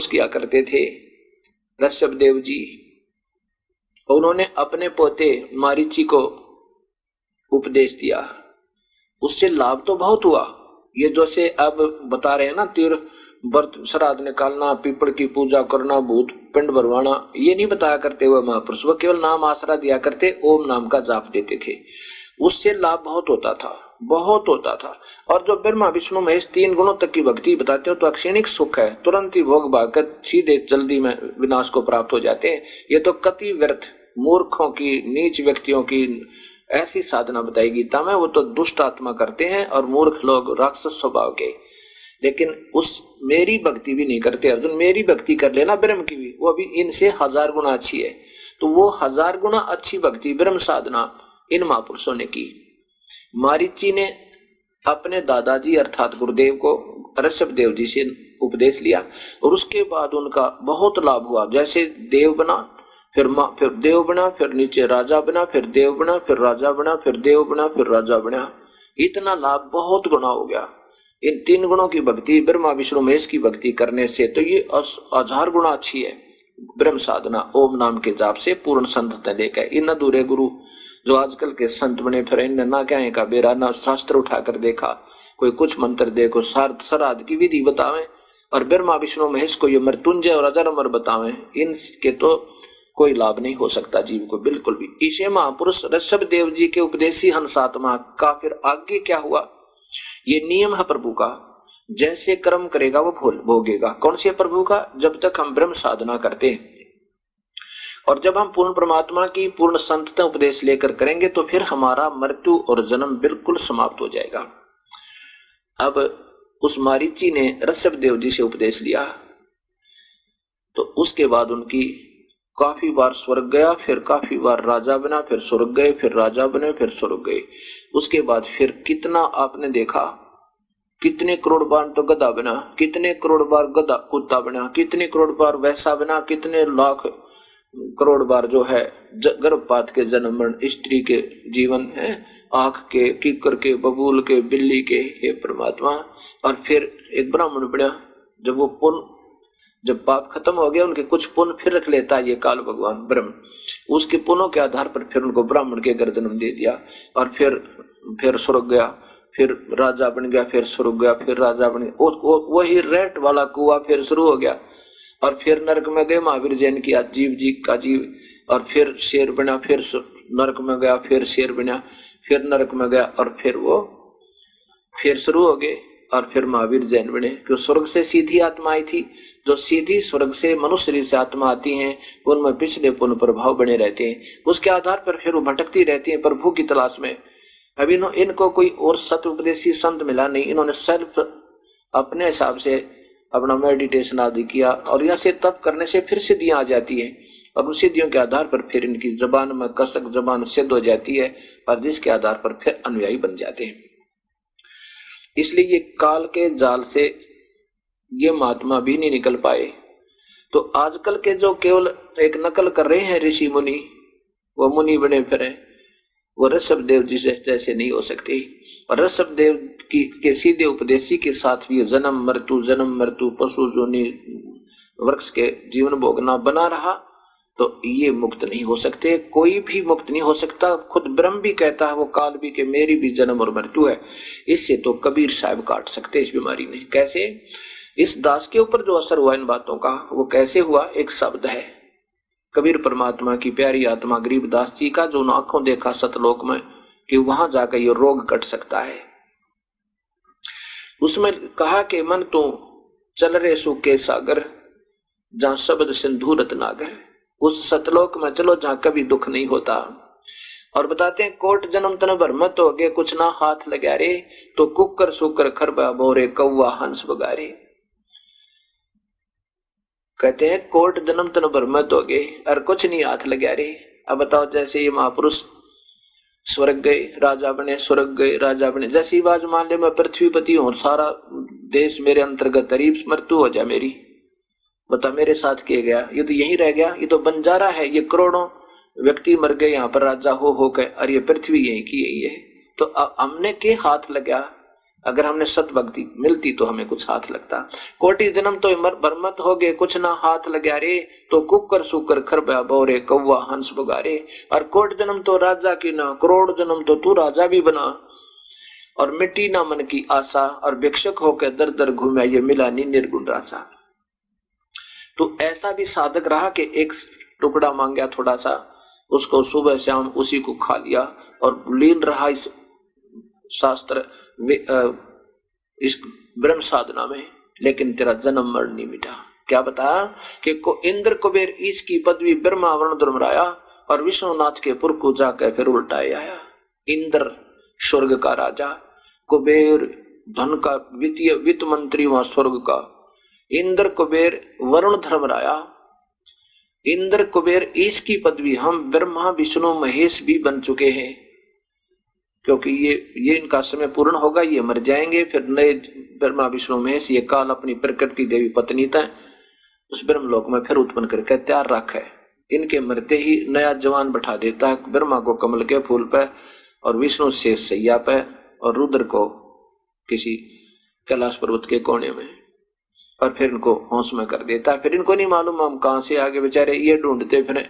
किया करते थे ऋषभ देव जी। उन्होंने अपने पोते मारीची को उपदेश दिया, उससे लाभ तो बहुत हुआ। ये जैसे अब बता रहे हैं ना, तीर्थ व्रत श्राद्ध निकालना, पीपल की पूजा करना, भूत पिंड भरवाना, ये नहीं बताया करते हुए महापुरुष, वो केवल नाम आसरा दिया करते, ओम नाम का जाप देते थे। उससे लाभ बहुत होता था, बहुत होता था। और जो ब्रह्मा विष्णु महेश 3 गुणों तक की भक्ति बताते हो तो अक्षणिक सुख है, तुरंत ही भोग भागकर सीधे जल्दी में विनाश को प्राप्त हो जाते हैं। ये तो कति व्यर्थ मूर्खों की, नीच व्यक्तियों की ऐसी साधना बताई गीता में, वो तो दुष्ट आत्मा करते हैं और मूर्ख लोग राक्षस स्वभाव के। लेकिन उस मेरी भक्ति भी नहीं करते अर्जुन, मेरी भक्ति कर लेना ब्रह्म की भी, वो अभी इनसे 1000 गुना अच्छी है। तो वो 1000 गुना अच्छी भक्ति ब्रह्म साधना इन महापुरुषों ने की। मारीची ने अपने दादाजी अर्थात गुरुदेव को ऋषभ देव जी से उपदेश लिया और उसके बाद उनका बहुत लाभ हुआ। जैसे देव बना, फिर देव बना, फिर नीचे राजा बना, फिर देव बना, फिर राजा बना, फिर देव बना, फिर राजा बना। इतना लाभ बहुत गुना हो गया। इन 3 गुणों की भक्ति, ब्रह्मा विष्णु महेश की भक्ति करने से तो ये 1000 गुना अच्छी है ब्रह्म साधना। ओम नाम के जाप से पूर्ण संतता लेकर इन अधूरे गुरु जो आजकल के संत बने फिर इन ना क्या का बेरा, ना शास्त्र उठाकर देखा, कोई कुछ मंत्र दे, कोई श्राद्ध की विधि बतावे और ब्रह्मा विष्णु महेश को ये मृत्युंजय और अजर अमर बतावे, इनके तो कोई लाभ नहीं हो सकता जीव को बिल्कुल भी। इसे महापुरुष ऋषभ देव जी के उपदेशी हंसात्मा का फिर आगे क्या हुआ, ये नियम है प्रभु का, जैसे कर्म करेगा वो भोगेगा। कौन से प्रभु का? जब तक हम ब्रह्म साधना करते हैं और जब हम पूर्ण परमात्मा की पूर्ण संतता उपदेश लेकर करेंगे तो फिर हमारा मृत्यु और जन्म बिल्कुल समाप्त हो जाएगा। अब उस मारीची ने ऋषभ देव जी से उपदेश लिया तो उसके बाद उनकी काफी बार स्वर्ग गया, फिर काफी बार राजा बना, फिर स्वर्ग गए, फिर राजा बने, फिर स्वर्ग गए। उसके बाद फिर कितना आपने देखा, कितने करोड़ बार तो गधा बना, कितने करोड़ बार गधा कुत्ता बना, कितने करोड़ बार वैसा बना, कितने लाख करोड़ बार जो है गर्भपात के जन्म मरण, स्त्री के जीवन है, आंख के, कीकर के, बबूल के, बिल्ली के, हे परमात्मा। और फिर एक ब्राह्मण बना, जब वो पुण्य, जब पाप खत्म हो गया उनके कुछ पुण्य फिर रख लेता है ये काल भगवान ब्रह्म, उसके पुण्यों के आधार पर फिर उनको ब्राह्मण के घर जन्म दे दिया और फिर स्वर्ग गया, फिर राजा बन गया, फिर स्वर्ग गया, फिर राजा बन गया। वही रेट वाला कुआ फिर शुरू हो गया और फिर नरक में गए, महावीर जैन किया जीव जी का जीव, और फिर शेर बना, फिर नरक में गया, फिर शेर बना, फिर नरक में गया और फिर वो फिर शुरू हो गए और फिर महावीर जैन बने। क्यों? स्वर्ग से सीधी आत्मा आई थी, जो सीधी स्वर्ग से मनुष्य शरीर से आत्मा आती हैं उनमें पिछले पुण्य प्रभाव बने रहते हैं, उसके आधार पर फिर वो भटकती रहती है प्रभु की तलाश में। अभी इनको कोई और सत्य उपदेशी संत मिला नहीं, इन्होंने सिर्फ अपने हिसाब से अपना मेडिटेशन आदि किया और यहाँ से तप करने से फिर सिद्धियां आ जाती है और उन सिद्धियों के आधार पर फिर इनकी जबान में कसक जबान सिद्ध हो जाती है और जिसके आधार पर फिर अनुयायी बन जाते हैं। इसलिए ये काल के जाल से ये महात्मा भी नहीं निकल पाए। तो आजकल के जो केवल एक नकल कर रहे हैं ऋषि मुनि, वो मुनि बने फिरे, वो ऋषभ देव जी जैसे नहीं हो सकते। और ऋषभ देव के सीधे उपदेशी के साथ भी जन्म मृत्यु पशु जोनि वृक्ष के जीवन भोगना बना रहा तो ये मुक्त नहीं हो सकते, कोई भी मुक्त नहीं हो सकता। खुद ब्रह्म भी कहता है वो काल भी के मेरी भी जन्म और मृत्यु है। इससे तो कबीर साहब काट सकते इस बीमारी में। कैसे? इस दास के ऊपर जो असर हुआ इन बातों का वो कैसे हुआ? एक शब्द है कबीर परमात्मा की प्यारी आत्मा गरीबदास जी का, जो आंखों देखा सतलोक में कि वहां जाकर ये रोग कट सकता है। उसमें कहा कि मन तो चल रे सुख के सागर, जहां शब्द सिंधु रत्नागर, उस सतलोक में चलो जहां कभी दुख नहीं होता। और बताते हैं कोट जन्म तन भर मत हो गए, कुछ ना हाथ लगा रे, तो कुकर सुकर खरबा बोरे कौवा हंस बगारे। कहते हैं कोट जन्म तन भर मत हो गए और कुछ नहीं हाथ लगा रे। अब बताओ, जैसे ये महापुरुष स्वर्ग गए राजा बने, स्वर्ग गए राजा बने, जैसी बात मान ले मैं पृथ्वीपति हूं और सारा देश मेरे अंतर्गत अरीब मृत्यु हो जाए मेरी, बता मेरे साथ किया गया, ये तो यही रह गया, ये तो बंजारा है, ये करोड़ों व्यक्ति मर गए यहाँ पर राजा हो गए और ये पृथ्वी यही की यही है। तो हमने के हाथ लगा अगर हमने सत भक्ति मिलती तो हमें कुछ हाथ लगता। कोटि जन्म तो बरमत हो गए कुछ ना हाथ लग्या रे, तो कुकर सुकर खरबा बोरे कौवा हंस बगारे। और कोट जन्म तो राजा की ना, करोड़ जन्म तो तू राजा भी बना। और मिट्टी ना मन की आशा, और भिक्षक होकर दर दर घूमा ये मिला नी निर्गुण रासा। तो ऐसा भी साधक रहा कि एक टुकड़ा मांगा थोड़ा सा, उसको सुबह शाम उसी को खा लिया और लीन रहा इस शास्त्र इस ब्रह्म साधना में, लेकिन तेरा जन्म मरण नहीं मिटा। क्या बताया कि इंद्र कुबेर ईश की पदवी ब्रह्मा वर्ण धर्मराया, और विष्णुनाथ के पुर को जाकर फिर उल्टाए आया। इंद्र स्वर्ग का राजा, कुबेर धन का वित्तीय वित्त मंत्री वहां स्वर्ग का। इंद्र कुबेर वरुण धर्मराया, इंद्र कुबेर ईश की पदवी हम ब्रह्मा विष्णु महेश भी बन चुके हैं, क्योंकि ये इनका समय पूर्ण होगा, ये मर जाएंगे। फिर नए ब्रह्मा विष्णु महेश ये काल अपनी प्रकृति देवी पत्नी तय उस ब्रह्मलोक में फिर उत्पन्न करके तैयार रखा है। इनके मरते ही नया जवान बैठा देता है, ब्रह्मा को कमल के फूल पे और विष्णु शेष सैया पे और रुद्र को किसी कैलाश पर्वत के कोने में, और फिर इनको होश में कर देता है। फिर इनको नहीं मालूम हम कहां से आगे बेचारे ये ढूंढते फिर,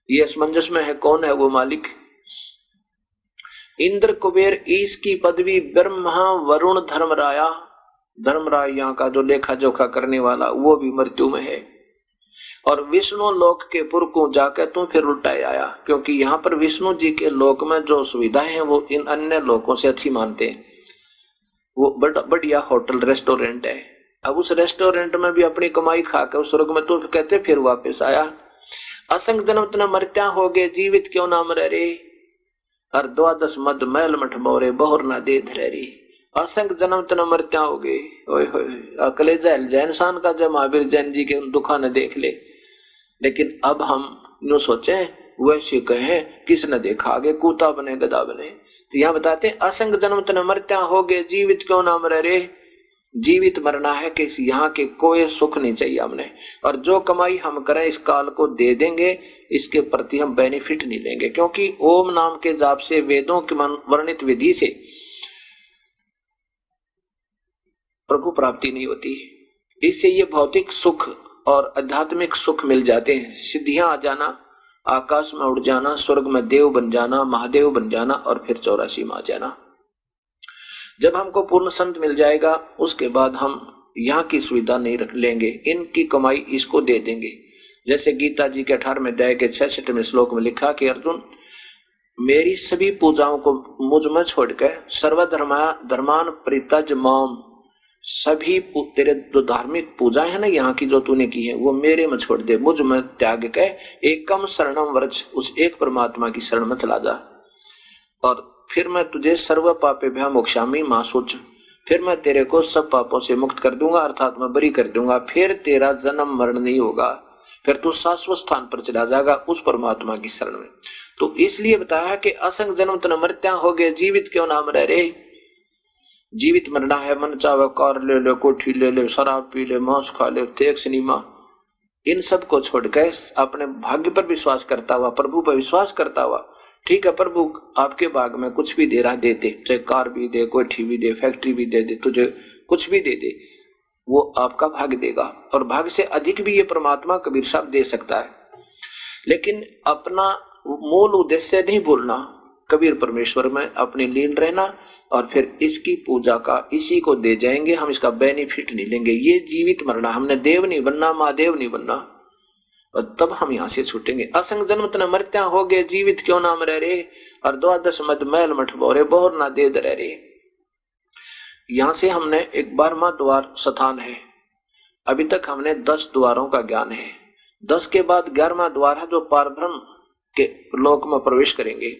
ये असमंजस में है कौन है वो मालिक। इंद्र कुबेर ईश की पदवी ब्रह्मा वरुण धर्मराया, धर्मराय यहाँ का जो लेखा जोखा करने वाला वो भी मृत्यु में है। और विष्णु लोक के पुर को जाकर तू फिर उल्टाए आया, क्योंकि यहाँ पर विष्णु जी के लोक में जो सुविधाएं हैं वो इन अन्य लोकों से अच्छी मानते हैं। वो बढ़िया होटल रेस्टोरेंट है, अब उस रेस्टोरेंट में भी अपनी कमाई खाकर उस स्वर्ग में तो कहते फिर वापस आया। असंग जन्म तना मरत्या हो गए जीवित क्यों ना मरे रे, और द्वादश मद मैल मठ मोरे बहुर ना दे धरे रे। असंग जन्म तना मरत्या हो गए, ओए होए कलेजा हिल जाए इंसान का जब महावीर जैन जी के दुखा ने देख ले। लेकिन अब हम यूं सोचे वैसे कहे किसने देखा आगे कूता बने गधा बने। तो यहाँ बताते असंग जन्म तना मरत्या हो गए जीवित क्यों ना मरे रे। जीवित मरना है कि यहाँ के कोई सुख नहीं चाहिए हमने, और जो कमाई हम करें इस काल को दे देंगे, इसके प्रति हम बेनिफिट नहीं लेंगे, क्योंकि ओम नाम के जाप से वेदों की वर्णित विधि से प्रभु प्राप्ति नहीं होती। इससे ये भौतिक सुख और आध्यात्मिक सुख मिल जाते हैं, सिद्धियां आ जाना, आकाश में उड़ जाना, स्वर्ग में देव बन जाना, महादेव बन जाना, और फिर 84 में आ जाना। जब हमको पूर्ण संत मिल जाएगा उसके बाद हम यहाँ की सुविधा नहीं रख लेंगे, इनकी कमाई इसको दे देंगे। जैसे गीता जी के 18वें अध्याय के 66वें श्लोक में लिखा कि अर्जुन मेरी सभी पूजाओं को मुझ में छोड़कर सर्वधर्मान परित्यज माम, सभी तेरे जो धार्मिक पूजा है ना यहाँ की जो तूने की है वो मेरे में छोड़ दे, मुझ में त्याग के एकम शरणम व्रज, उस एक परमात्मा की शरण में चला जा, और फिर मैं तुझे सर्व पापे भ्या मोक्षामी मां सोच, फिर मैं तेरे को सब पापों से मुक्त कर दूंगा, अर्थात मैं बरी कर दूंगा। फिर तेरा जन्म मरण नहीं होगा, फिर तू शाश्वत स्थान पर चला जाएगा उस परमात्मा की शरण में। तो इसलिए बताया कि असंग जन्म तन मरत्या हो गए जीवित क्यों ना मरे रे। जीवित मरना है, मन चाहे कार ले ले, कोठी ले ले, शराब पी ले, मांस खा ले, टेक सिनेमा, इन सब को छोड़कर अपने भाग्य पर विश्वास करता हुआ, प्रभु पर विश्वास करता हुआ, ठीक है प्रभु आपके भाग में कुछ भी दे रहा देते, चाहे कार भी दे, कोठी भी दे, फैक्ट्री भी दे दे, तुझे कुछ भी दे दे, वो आपका भाग देगा, और भाग से अधिक भी ये परमात्मा कबीर साहब दे सकता है। लेकिन अपना मूल उद्देश्य नहीं भूलना, कबीर परमेश्वर में अपनी लीन रहना, और फिर इसकी पूजा का इसी को दे जाएंगे, हम इसका बेनिफिट नहीं लेंगे। ये जीवित मरना, हमने देव नहीं बनना, महादेव नहीं बनना, और तब हम यहाँ से छूटेंगे। असंग जन्म तना मरत्या हो गए जीवित क्यों ना मरे रे, और द्वादश मद मैल मठ बोरे बहुर ना दे दरे रे। यहाँ से हमने एक 12वां द्वार स्थान है, अभी तक हमने 10 द्वारों का ज्ञान है। 10 के बाद 11वां द्वार है जो पारब्रह्म के लोक में प्रवेश करेंगे,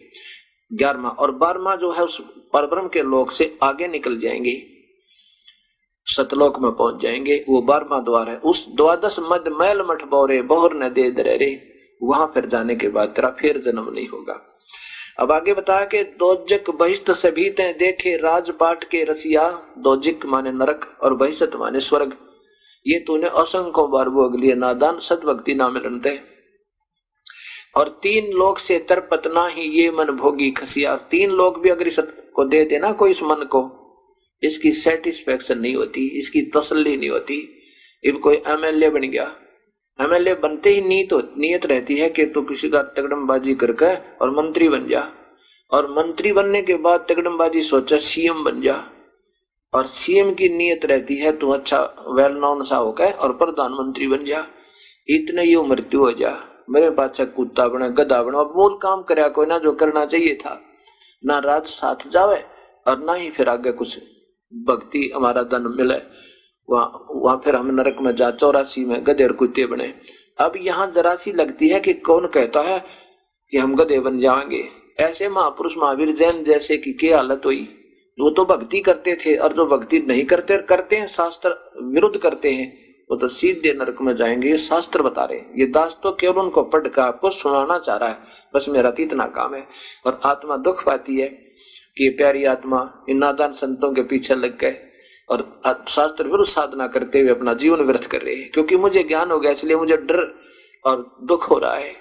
11वां, और 12वां जो है उस पारब्रह्म के लोक से आगे निकल जाएंगे, सतलोक में पहुंच जाएंगे, वो 12वां द्वार है। उस द्वादश मद मैल मठ बोरे बहुर न दे दरे रे, वहां फिर जाने के बाद तेरा फिर जन्म नहीं होगा। अब आगे बताया कि दोजक बहिष्ठ सभी ते देखे राजपाट के रसिया, दोजिक माने नरक और बहिष्ठ माने स्वर्ग, ये तूने असंख्य बार भोग लिए नादान, सद्भक्ति ना मिलन दे। और 3 लोक से तरपतना ही ये मन भोगी खसिया, 3 लोक भी अगर इस को दे देना कोई इस मन को, इसकी सेटिस्फेक्शन नहीं होती, इसकी तसल्ली नहीं होती। अब कोई एमएलए बन गया, एमएलए बनते ही नीयत रहती है कि तू किसी का तगड़मबाजी करके और मंत्री बन जा, और मंत्री बनने के बाद तगड़मबाजी सोचा सीएम बन जा, और सीएम की नीयत रहती है तू अच्छा वेल नोन सा होकर और प्रधानमंत्री बन जा, इतने ही मृत्यु हो जा, मेरे पाछा कुत्ता बना गधा बना, अब मूल काम करया कोई ना जो करना चाहिए था, ना राज साथ जावे और ना ही फिर आगे कुछ भक्ति हमारा धन मिले, वहां फिर हम नरक में जा 84 में गधे और कुत्ते बने। अब यहाँ जरा सी लगती है कि कौन कहता है कि हम गधे बन जाएंगे। ऐसे महापुरुष महावीर जैन जैसे की क्या हालत हुई, वो तो भक्ति करते थे, और जो भक्ति नहीं करते हैं शास्त्र विरुद्ध करते हैं, वो तो सीधे नरक में जाएंगे। ये शास्त्र बता रहे हैं, ये दास तो केवल उनको पढ़ कर आपको सुनाना चाह रहा है, बस मेरा तो इतना काम है। और आत्मा दुख पाती है कि प्यारी आत्मा इन नादान संतों के पीछे लग गए और शास्त्र विरुद्ध साधना करते हुए अपना जीवन व्यर्थ कर रहे हैं। क्योंकि मुझे ज्ञान हो गया इसलिए मुझे डर और दुख हो रहा है,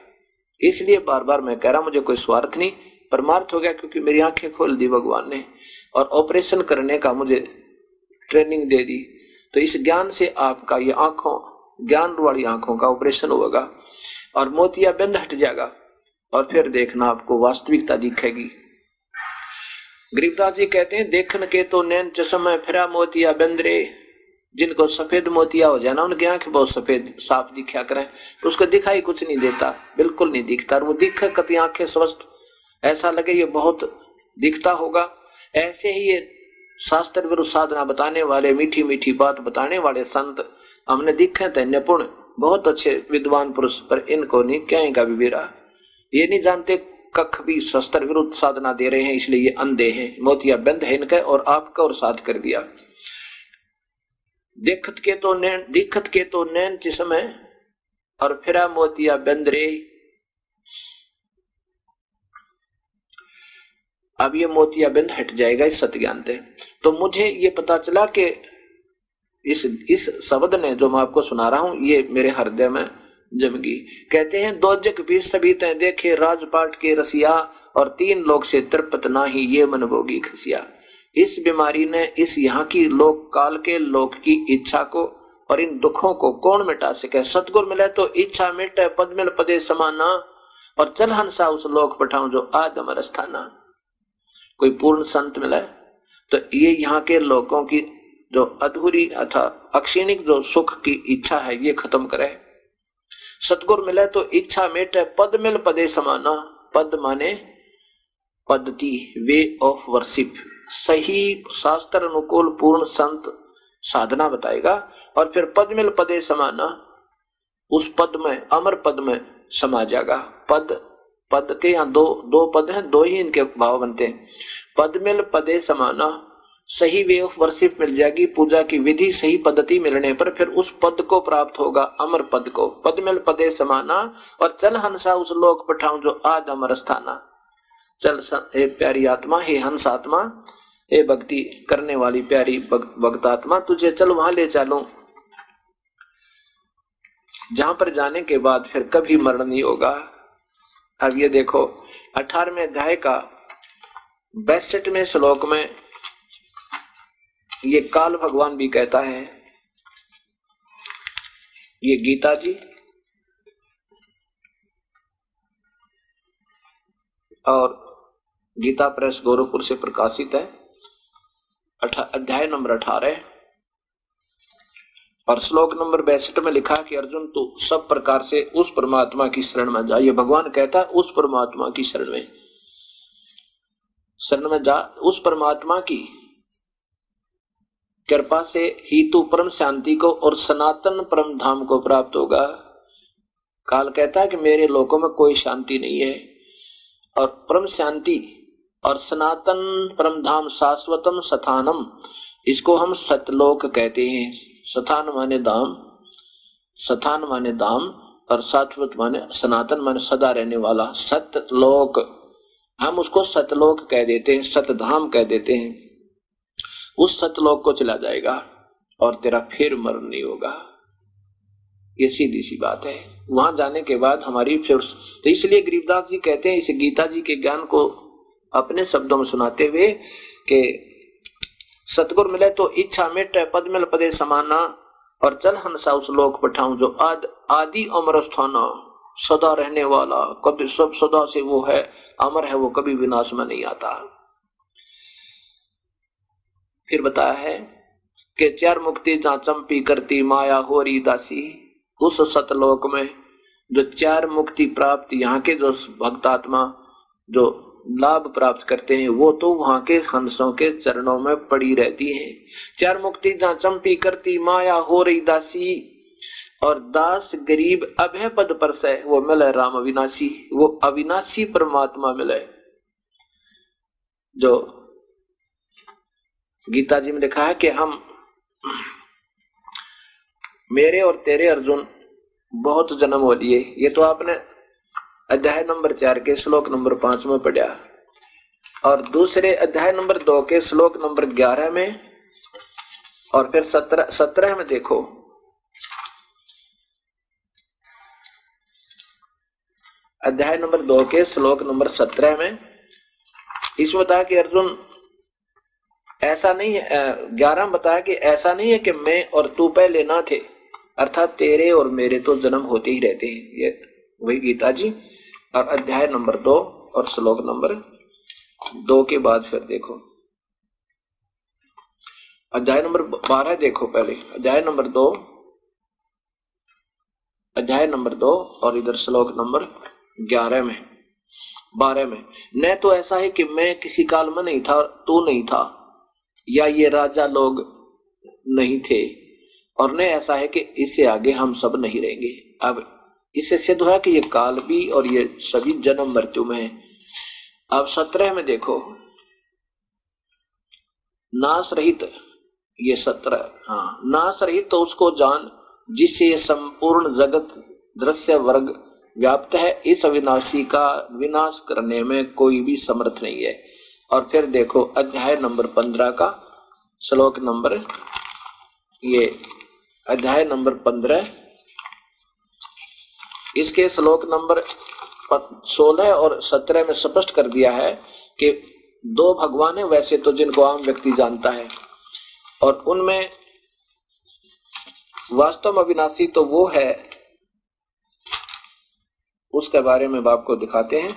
इसलिए बार बार मैं कह रहा हूं, मुझे कोई स्वार्थ नहीं, परमार्थ हो गया, क्योंकि मेरी आंखें खोल दी भगवान ने और ऑपरेशन करने का मुझे ट्रेनिंग दे दी। तो इस ज्ञान से आपका ये आंखों, ज्ञान वाली आंखों का ऑपरेशन होगा और मोतियाबिंद हट जाएगा, और फिर देखना आपको वास्तविकता दिखेगी। गरीबदास जी कहते हैं, देखन के तो नैन चश्मे फिरा मोतियाबिंद रे, जिनको सफेद मोतिया हो जाए ना, उनकी आंखें बहुत सफेद साफ दिखा करें, तो उसको दिखाई कुछ नहीं देता, बिल्कुल नहीं दिखता, और वो दिखे कति आंखें स्वस्थ, ऐसा लगे ये बहुत दिखता होगा। ऐसे ही ये शास्त्र विरुद्ध साधना बताने वाले, मीठी मीठी बात बताने वाले संत हमने दिखे थे निपुण, बहुत अच्छे विद्वान पुरुष, पर इनको नहीं कहेगा भी बेरा, ये नहीं जानते कख भी शास्त्र विरुद्ध साधना दे रहे हैं, इसलिए ये अंधे हैं, मोतियाबिंद है इनका, और आपका और साथ कर दिया। दिखत के तो नैन जिसमें और फिरा मोतियाबिंद रे। अब ये मोतियाबिंद हट जाएगा इस सत्ज्ञान से। तो मुझे ये पता चला कि इस शब्द ने जो मैं आपको सुना रहा हूं, ये मेरे हृदय में जम गई। कहते हैं, दो जग भी सभी तय देखे राजपाट के रसिया, और 3 लोग से तृप्त ना ही ये मन भोगी खसिया। इस बीमारी ने इस यहाँ की लोक काल के लोक की इच्छा को और इन दुखों को कौन मिटा सके। सतगुर मिले तो इच्छा मिटे, पद मिल पदे समाना, और चल हंसा उस लोक पठाऊं जो आदम रस्थाना। कोई पूर्ण संत मिले तो ये यहाँ के लोगों की जो अधूरी अथा अक्षीणिक जो सुख की इच्छा है ये खत्म करे। सतगुर मिले तो इच्छा मिटे, पद मिल पदे समाना। पद माने पद्धति, वे ऑफ वर्शिप, सही शास्त्र अनुकूल पूर्ण संत साधना बताएगा, और फिर पद मिल पदे समाना, उस पद में अमर पद में समा जाएगा। पद के यहाँ दो पद हैं, 2 ही इनके भाव बनते हैं। पद मिल पदे समाना, सही वे ऑफ वर्शिप मिल जाएगी, पूजा की विधि सही पद्धति मिलने पर फिर उस पद को प्राप्त होगा, अमर पद को। पद मिल पदे समाना, और चल हंसा उस लोक पठाऊं जो आद अमर स्थाना। चल हे प्यारी आत्मा, हे हंस आत्मा, हे भक्ति करने वाली प्यारी भक्त आत्मा, तुझे चल वहां ले चलूं जहां पर जाने के बाद फिर कभी मरण नहीं होगा। अब ये देखो 18वें अध्याय का 62वें श्लोक में ये काल भगवान भी कहता है, ये गीता जी और गीता प्रेस गोरखपुर से प्रकाशित है, अध्याय नंबर 18 और श्लोक नंबर 62 में लिखा कि अर्जुन तू सब प्रकार से उस परमात्मा की शरण में जा। ये भगवान कहता है उस परमात्मा की शरण में जा, उस परमात्मा की कृपा से ही तू परम शांति को और सनातन परम धाम को प्राप्त होगा। काल कहता है कि मेरे लोकों में कोई शांति नहीं है, और परम शांति और सनातन परम धाम शाश्वतम सथानम, इसको हम सतलोक कहते हैं। सथान माने धाम, सथान माने धाम, और शाश्वत माने सनातन माने सदा रहने वाला। सतलोक हम उसको सतलोक कह देते हैं, सतधाम कह देते हैं। उस सतलोक को चला जाएगा और तेरा फिर मरण नहीं होगा। ये सीधी सी बात है। वहां जाने के बाद हमारी फिर, तो इसलिए गरीबदास जी कहते हैं इस गीता जी के ज्ञान को अपने शब्दों में सुनाते हुए कि सतगुरु मिले तो इच्छा मिटे पद मिल पदे समाना, और चल हंसा उस लोक पठाऊं जो आदि अमर स्थाना, सदा रहने वाला, कभी सब सदा से वो है, अमर है, वो कभी विनाश में नहीं आता। फिर बताया है कि चार मुक्ति जहां चंपी करती माया हो रही दासी, उस सतलोक में जो चार मुक्ति प्राप्त यहाँ के जो भक्तात्मा जो लाभ प्राप्त करते हैं वो तो वहां के हंसों के चरणों में पड़ी रहती है। चार मुक्ति जहां चंपी करती माया हो रही दासी, और दास गरीब अभय पद पर से वो मिले राम अविनाशी, वो अविनाशी परमात्मा मिले। जो गीता जी में लिखा है कि हम मेरे और तेरे अर्जुन बहुत जन्म हो लिए, ये तो आपने अध्याय नंबर 4 के श्लोक नंबर 5 में पढ़ा, और दूसरे अध्याय नंबर 2 के श्लोक नंबर 11 में, और फिर 17 में देखो, अध्याय नंबर 2 के श्लोक नंबर 17 में इसमें बताया कि अर्जुन ऐसा नहीं है, 11 में बताया कि ऐसा नहीं है कि मैं और तू पहले ना थे, अर्थात तेरे और मेरे तो जन्म होते ही रहते हैं। ये वही गीता जी, और अध्याय नंबर 2 और श्लोक नंबर 2 के बाद फिर देखो अध्याय नंबर 12 देखो, पहले अध्याय नंबर 2 और इधर श्लोक नंबर 11 में 12 में, न तो ऐसा है कि मैं किसी काल में नहीं था और तू नहीं था, या ये राजा लोग नहीं थे, और न ऐसा है कि इससे आगे हम सब नहीं रहेंगे। अब इससे सिद्ध हुआ कि ये काल भी और ये सभी जन्म मृत्यु में है। अब 17 में देखो, नाश रहित, ये 17, हाँ, नाश रहित तो उसको जान जिससे ये संपूर्ण जगत दृश्य वर्ग व्याप्त है, इस अविनाशी का विनाश करने में कोई भी समर्थ नहीं है। और फिर देखो अध्याय नंबर 15 का श्लोक नंबर, ये अध्याय नंबर 15, इसके श्लोक नंबर 16 और 17 में स्पष्ट कर दिया है कि 2 भगवान है वैसे तो, जिनको आम व्यक्ति जानता है, और उनमें वास्तव में अविनाशी तो वो है, उसके बारे में बाप को दिखाते हैं।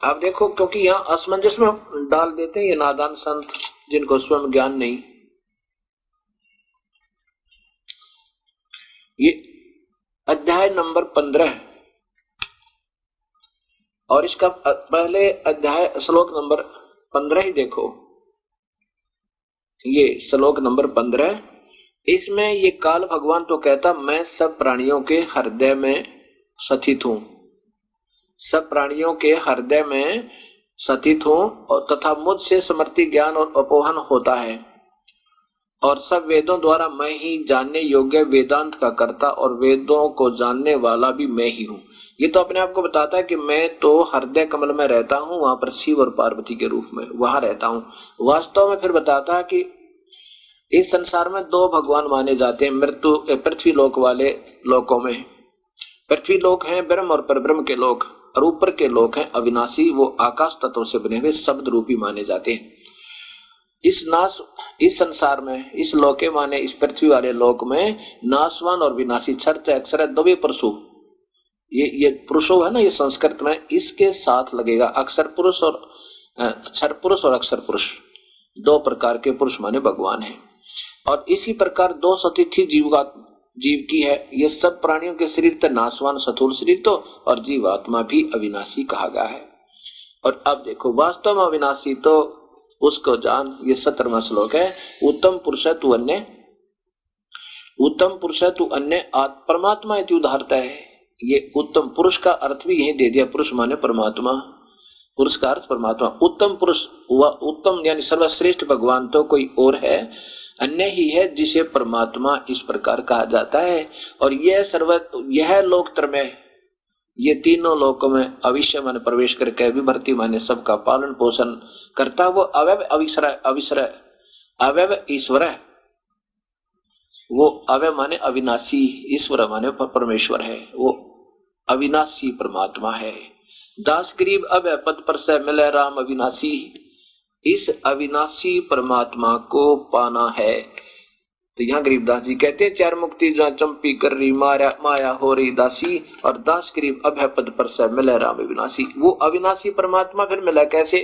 आप देखो, क्योंकि यहाँ असमंजस में डाल देते हैं ये नादान संत जिनको स्वयं ज्ञान नहीं। ये अध्याय नंबर 15 और इसका पहले अध्याय श्लोक नंबर 15 ही देखो, ये श्लोक नंबर 15, इसमें ये काल भगवान तो कहता मैं सब प्राणियों के हृदय में स्थित हूं, सब प्राणियों के हृदय में स्थित हूं, और तथा मुझसे समृद्धि ज्ञान और अपोहन होता है, और सब वेदों द्वारा मैं ही जानने योग्य वेदांत का कर्ता और वेदों को जानने वाला भी मैं ही हूँ। ये तो अपने आप को बताता है कि मैं तो हृदय कमल में रहता हूँ, वहां पर शिव और पार्वती के रूप में वहां रहता हूँ। वास्तव में फिर बताता है कि इस संसार में 2 भगवान माने जाते हैं मृत्यु पृथ्वी लोक वाले लोकों में। पृथ्वी लोक है ब्रह्म और परब्रह्म के लोक, और ऊपर के लोक हैं अविनाशी, वो आकाश तत्व से बने हुए शब्द रूपी माने जाते हैं। इस संसार में, इस लोके माने इस पृथ्वी वाले लोक में नाशवान और विनाशी छर्त अक्षर दबे पुरुषो, ये पुरुषो है ना, ये संस्कृत में इसके साथ लगेगा अक्षर पुरुष और अक्षर पुरुष और अक्षर पुरुष, 2 प्रकार के पुरुष माने भगवान है। और इसी प्रकार 2 सतिथि जीव की है। ये सब प्राणियों के शरीर तो नाशवान स्थूल शरीर तो, और जीवात्मा भी अविनाशी कहा गया है। और अब देखो वास्तव में अविनाशी तो उसको जान, ये 17वां श्लोक है, उत्तम पुरुष तु अन्य, उत्तम पुरुष तु अन्य परमात्मा इति उदाहरता है। ये उत्तम पुरुष का अर्थ भी यही दे दिया, पुरुष माने परमात्मा, पुरुष का अर्थ परमात्मा। उत्तम पुरुष व उत्तम यानी सर्वश्रेष्ठ भगवान तो कोई और है, अन्य ही है जिसे परमात्मा इस प्रकार कहा जाता है। और यह लोकत्र में, ये तीनों लोकों में अविश्य माने प्रवेश करके विभर्ति माने सबका पालन पोषण करता, वो अवयव ईश्वर है। वो अवयव माने अविनाशी, ईश्वर माने परमेश्वर है, वो अविनाशी परमात्मा है। दास गरीब अभय पद पर से मिले राम अविनाशी। इस अविनाशी परमात्मा को पाना है। तो यहाँ गरीबदास जी कहते हैं, चार मुक्ति जहाँ चंपी कर रही माया हो रही दासी, और दास गरीब अभय पद पर से मिले राम अविनाशी। वो अविनाशी परमात्मा फिर मिला कैसे?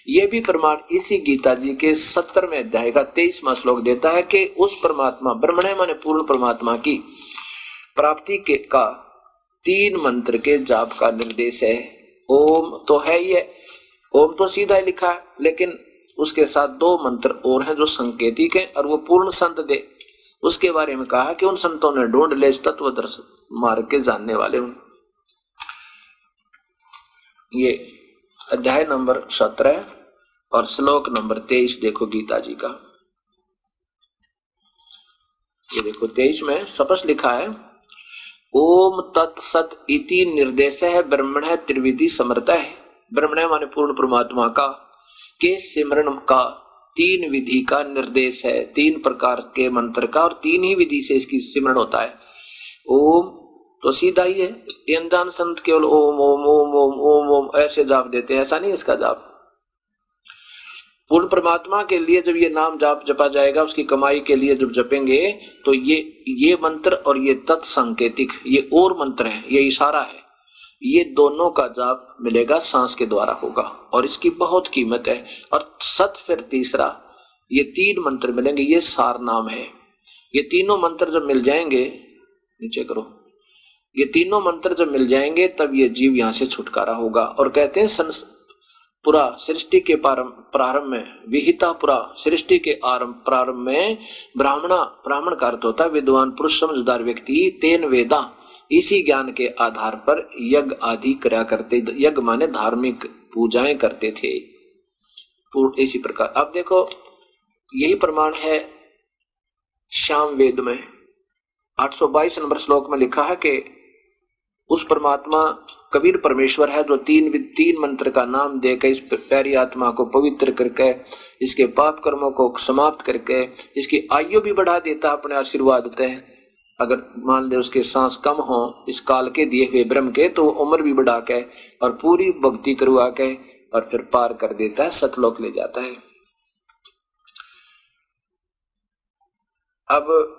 ये भी प्रमाण इसी गीता जी के 70वें अध्याय का 23वां श्लोक देता है कि उस परमात्मा ब्रह्मणे माने पूर्ण परमात्मा की प्राप्ति के का 3 मंत्र के जाप का निर्देश है। ओम तो है ही है, ओम तो सीधा ही लिखा है, लेकिन उसके साथ 2 मंत्र और हैं जो संकेतिक हैं, और वो पूर्ण संत दे उसके बारे में कहा कि उन संतों ने ढूंढ ले तत्वदर्श मार्ग के जानने वाले हूं। ये अध्याय नंबर 17 और श्लोक नंबर 23 देखो गीता जी का। ये देखो 23 में स्पष्ट लिखा है, ओम तत्सत इति निर्देश है ब्रह्मण त्रिविधि समर्थ है। ब्रह्मण माने पूर्ण परमात्मा का के सिमरण का 3 विधि का निर्देश है, 3 प्रकार के मंत्र का, और 3 ही विधि से इसकी सिमरण होता है। ओम तो सीधा ही है, अनजान संत केवल ओम ओम ओम ओम ओम ओम ऐसे जाप देते हैं, ऐसा नहीं इसका जाप। पूर्ण परमात्मा के लिए जब ये नाम जाप जपा जाएगा, उसकी कमाई के लिए जब जपेंगे, तो ये मंत्र और ये तत्संकेतिक ये और मंत्र है, ये इशारा है, ये दोनों का जाप मिलेगा सांस के द्वारा होगा, और इसकी बहुत कीमत है। और सत फिर तीसरा, ये 3 मंत्र मिलेंगे, ये सार नाम है। ये तीनों मंत्र जब मिल जाएंगे, नीचे करो, ये तीनों मंत्र जब मिल जाएंगे तब ये जीव यहां से छुटकारा होगा। और कहते हैं पुरा सृष्टि के प्रारंभ में, विहिता पुरा सृष्टि के प्रारंभ में ब्राह्मण का अर्थ होता है विद्वान पुरुष समझदार व्यक्ति, तेन वेदा इसी ज्ञान के आधार पर यज्ञ आदि करा करते, यज्ञ माने धार्मिक पूजाएं करते थे इसी प्रकार। अब देखो यही प्रमाण है श्याम वेद में 822 नंबर श्लोक में लिखा है कि उस परमात्मा कबीर परमेश्वर है जो 3 मंत्र का नाम देकर इस प्यारी आत्मा को पवित्र करके, इसके पाप कर्मों को समाप्त करके, इसकी आयु भी बढ़ा देता अपने आशीर्वाद है। अगर मान ले उसके सांस कम हो इस काल के दिए हुए ब्रह्म के, तो उम्र भी बढ़ा के और पूरी भक्ति करवा के और फिर पार कर देता है, सतलोक ले जाता है। अब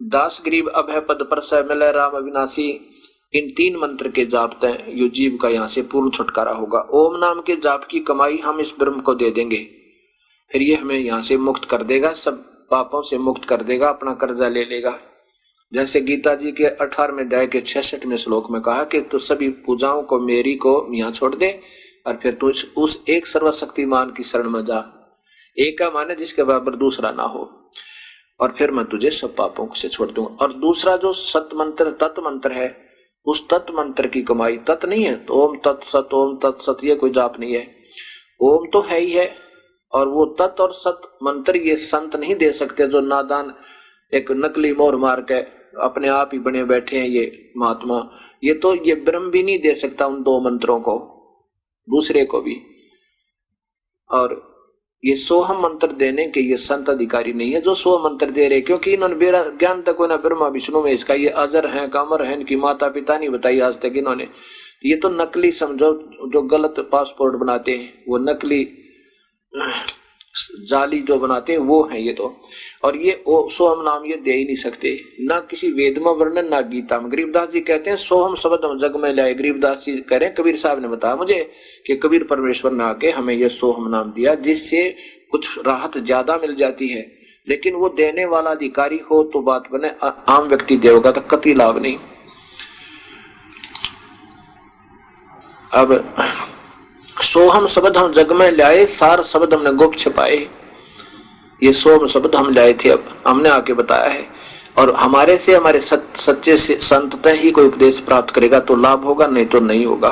दास गरीब अभय पद पर से मिले राम अविनाशी, इन 3 मंत्र के जाप तय यो जीव का यहाँ से पूर्ण छुटकारा होगा। ओम नाम के जाप की कमाई हम इस ब्रह्म को दे देंगे, फिर ये हमें यहाँ से मुक्त कर देगा, सब पापों से मुक्त कर देगा, अपना कर्जा ले लेगा। जैसे गीता जी के 18वें अध्याय के 66वें श्लोक में कहा कि तू सभी पूजाओं को मेरी को यहाँ छोड़ दे और फिर तू उस एक सर्वशक्तिमान की शरण में जा। एक का माने जिसके बराबर दूसरा ना हो, और फिर मैं तुझे सब पापों से छोड़ दूंगा। और दूसरा जो सत मंत्र तत् मंत्र है, उस तत् मंत्र की कमाई, तत् नहीं है तो ओम तत्सत ये कोई जाप नहीं है, ओम तो है ही है। और वो तत् और सत मंत्र ये संत नहीं दे सकते, जो नादान एक नकली मोहर मार के अपने आप ही बने बैठे हैं ये महात्मा, ये तो ये ब्रह्म भी नहीं दे सकता उन 2 मंत्रों को, दूसरे को भी। और ये सोहम मंत्र देने के ये संत अधिकारी नहीं है जो 100 मंत्र दे रहे, क्योंकि इन्होंने ज्ञान तक ना ब्रह्मा विष्णु में इसका, ये अजर है कामर है, इनकी माता पिता नहीं बताई आज तक इन्होंने। ये तो नकली समझो, जो गलत पासपोर्ट बनाते हैं वो नकली जाली जो बनाते हैं वो है ये तो। और ये सोहम नाम ये दे ही नहीं सकते, ना किसी वेद में वर्णन ना गीता में। गरीबदास जी कहते हैं सोहम शब्द हम जग में लाए। गरीबदास जी कह रहे हैं कबीर साहब ने बताया मुझे कि कबीर परमेश्वर ने आके हमें ये सोहम नाम दिया, जिससे कुछ राहत ज्यादा मिल जाती है, लेकिन वो देने वाला अधिकारी हो तो बात बने, आम व्यक्ति देगा तो कति लाभ नहीं। अब सोहम शब्द हम जग में लाए, सार शब्द हमने गुप्त छिपाए। ये सोहम शब्द हम लाए थे, अब हमने आके बताया है। और हमारे से हमारे सच्चे संत ही कोई उपदेश प्राप्त करेगा तो लाभ होगा, नहीं तो नहीं होगा।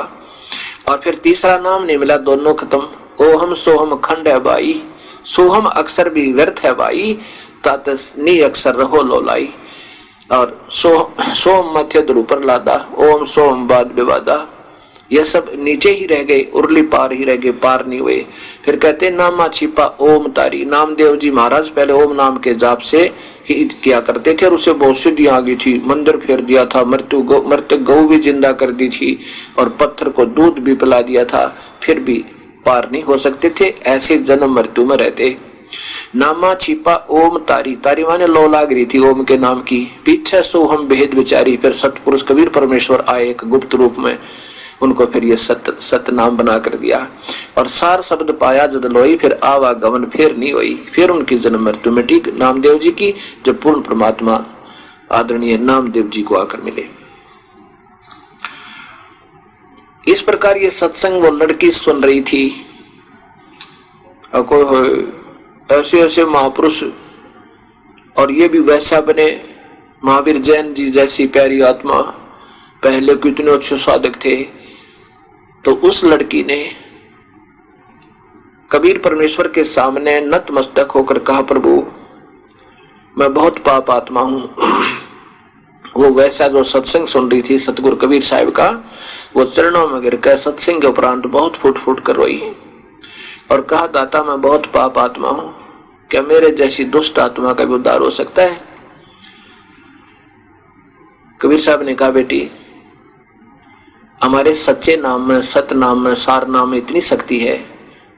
और फिर तीसरा नाम नहीं मिला, दोनों खत्म। ओहम सोहम खंड है बाई, सोहम अक्षर भी व्यर्थ है बाई, तातनी अक्षर रहो लोलाई। और सोम मध्य ध्रुव पर लादा, ओम सोम बाद विवादा। ये सब नीचे ही रह गए, उर्ली पार ही रह गए, पार नहीं हुए। फिर कहते नामा छिपा ओम तारी। नामदेव जी महाराज पहले ओम नाम के जाप से ही किया करते थे और उसे बहुत सिद्धि आ गई थी। मंदिर फेर दिया था, मृत गौ भी जिंदा कर दी थी और पत्थर को दूध भी पिला दिया था, फिर भी पार नहीं हो सकते थे, ऐसे जन्म मृत्यु में रहते। नामा छिपा ओम तारी, तारी माने लो लाग रही थी ओम के नाम की। पीछे सो हम भेद विचारी, फिर सतपुरुष कबीर परमेश्वर आए एक गुप्त रूप में, उनको फिर ये सत नाम बना कर दिया। और सार शब्द पाया जद लोई, फिर आवागमन फिर नहीं हुई, फिर उनकी जन्म मृत्यु मिटी नामदेव जी की, जब पूर्ण परमात्मा आदरणीय नामदेव जी को आकर मिले। इस प्रकार ये सत्संग वो लड़की सुन रही थी। ऐसे ऐसे महापुरुष, और ये भी वैसा बने, महावीर जैन जी जैसी प्यारी आत्मा, पहले कितने अच्छे साधक थे। तो उस लड़की ने कबीर परमेश्वर के सामने नतमस्तक होकर कहा, प्रभु मैं बहुत पाप आत्मा हूं। वो वैसा जो सत्संग सुन रही थी सतगुरु कबीर साहिब का, वो चरणों में गिरकर सत्संग के उपरांत बहुत फुट फुट कर रोई और कहा, दाता मैं बहुत पाप आत्मा हूं, क्या मेरे जैसी दुष्ट आत्मा का भी उद्धार हो सकता है? कबीर साहब ने कहा, बेटी हमारे सच्चे नाम में, सत नाम में, सार नाम में इतनी शक्ति है,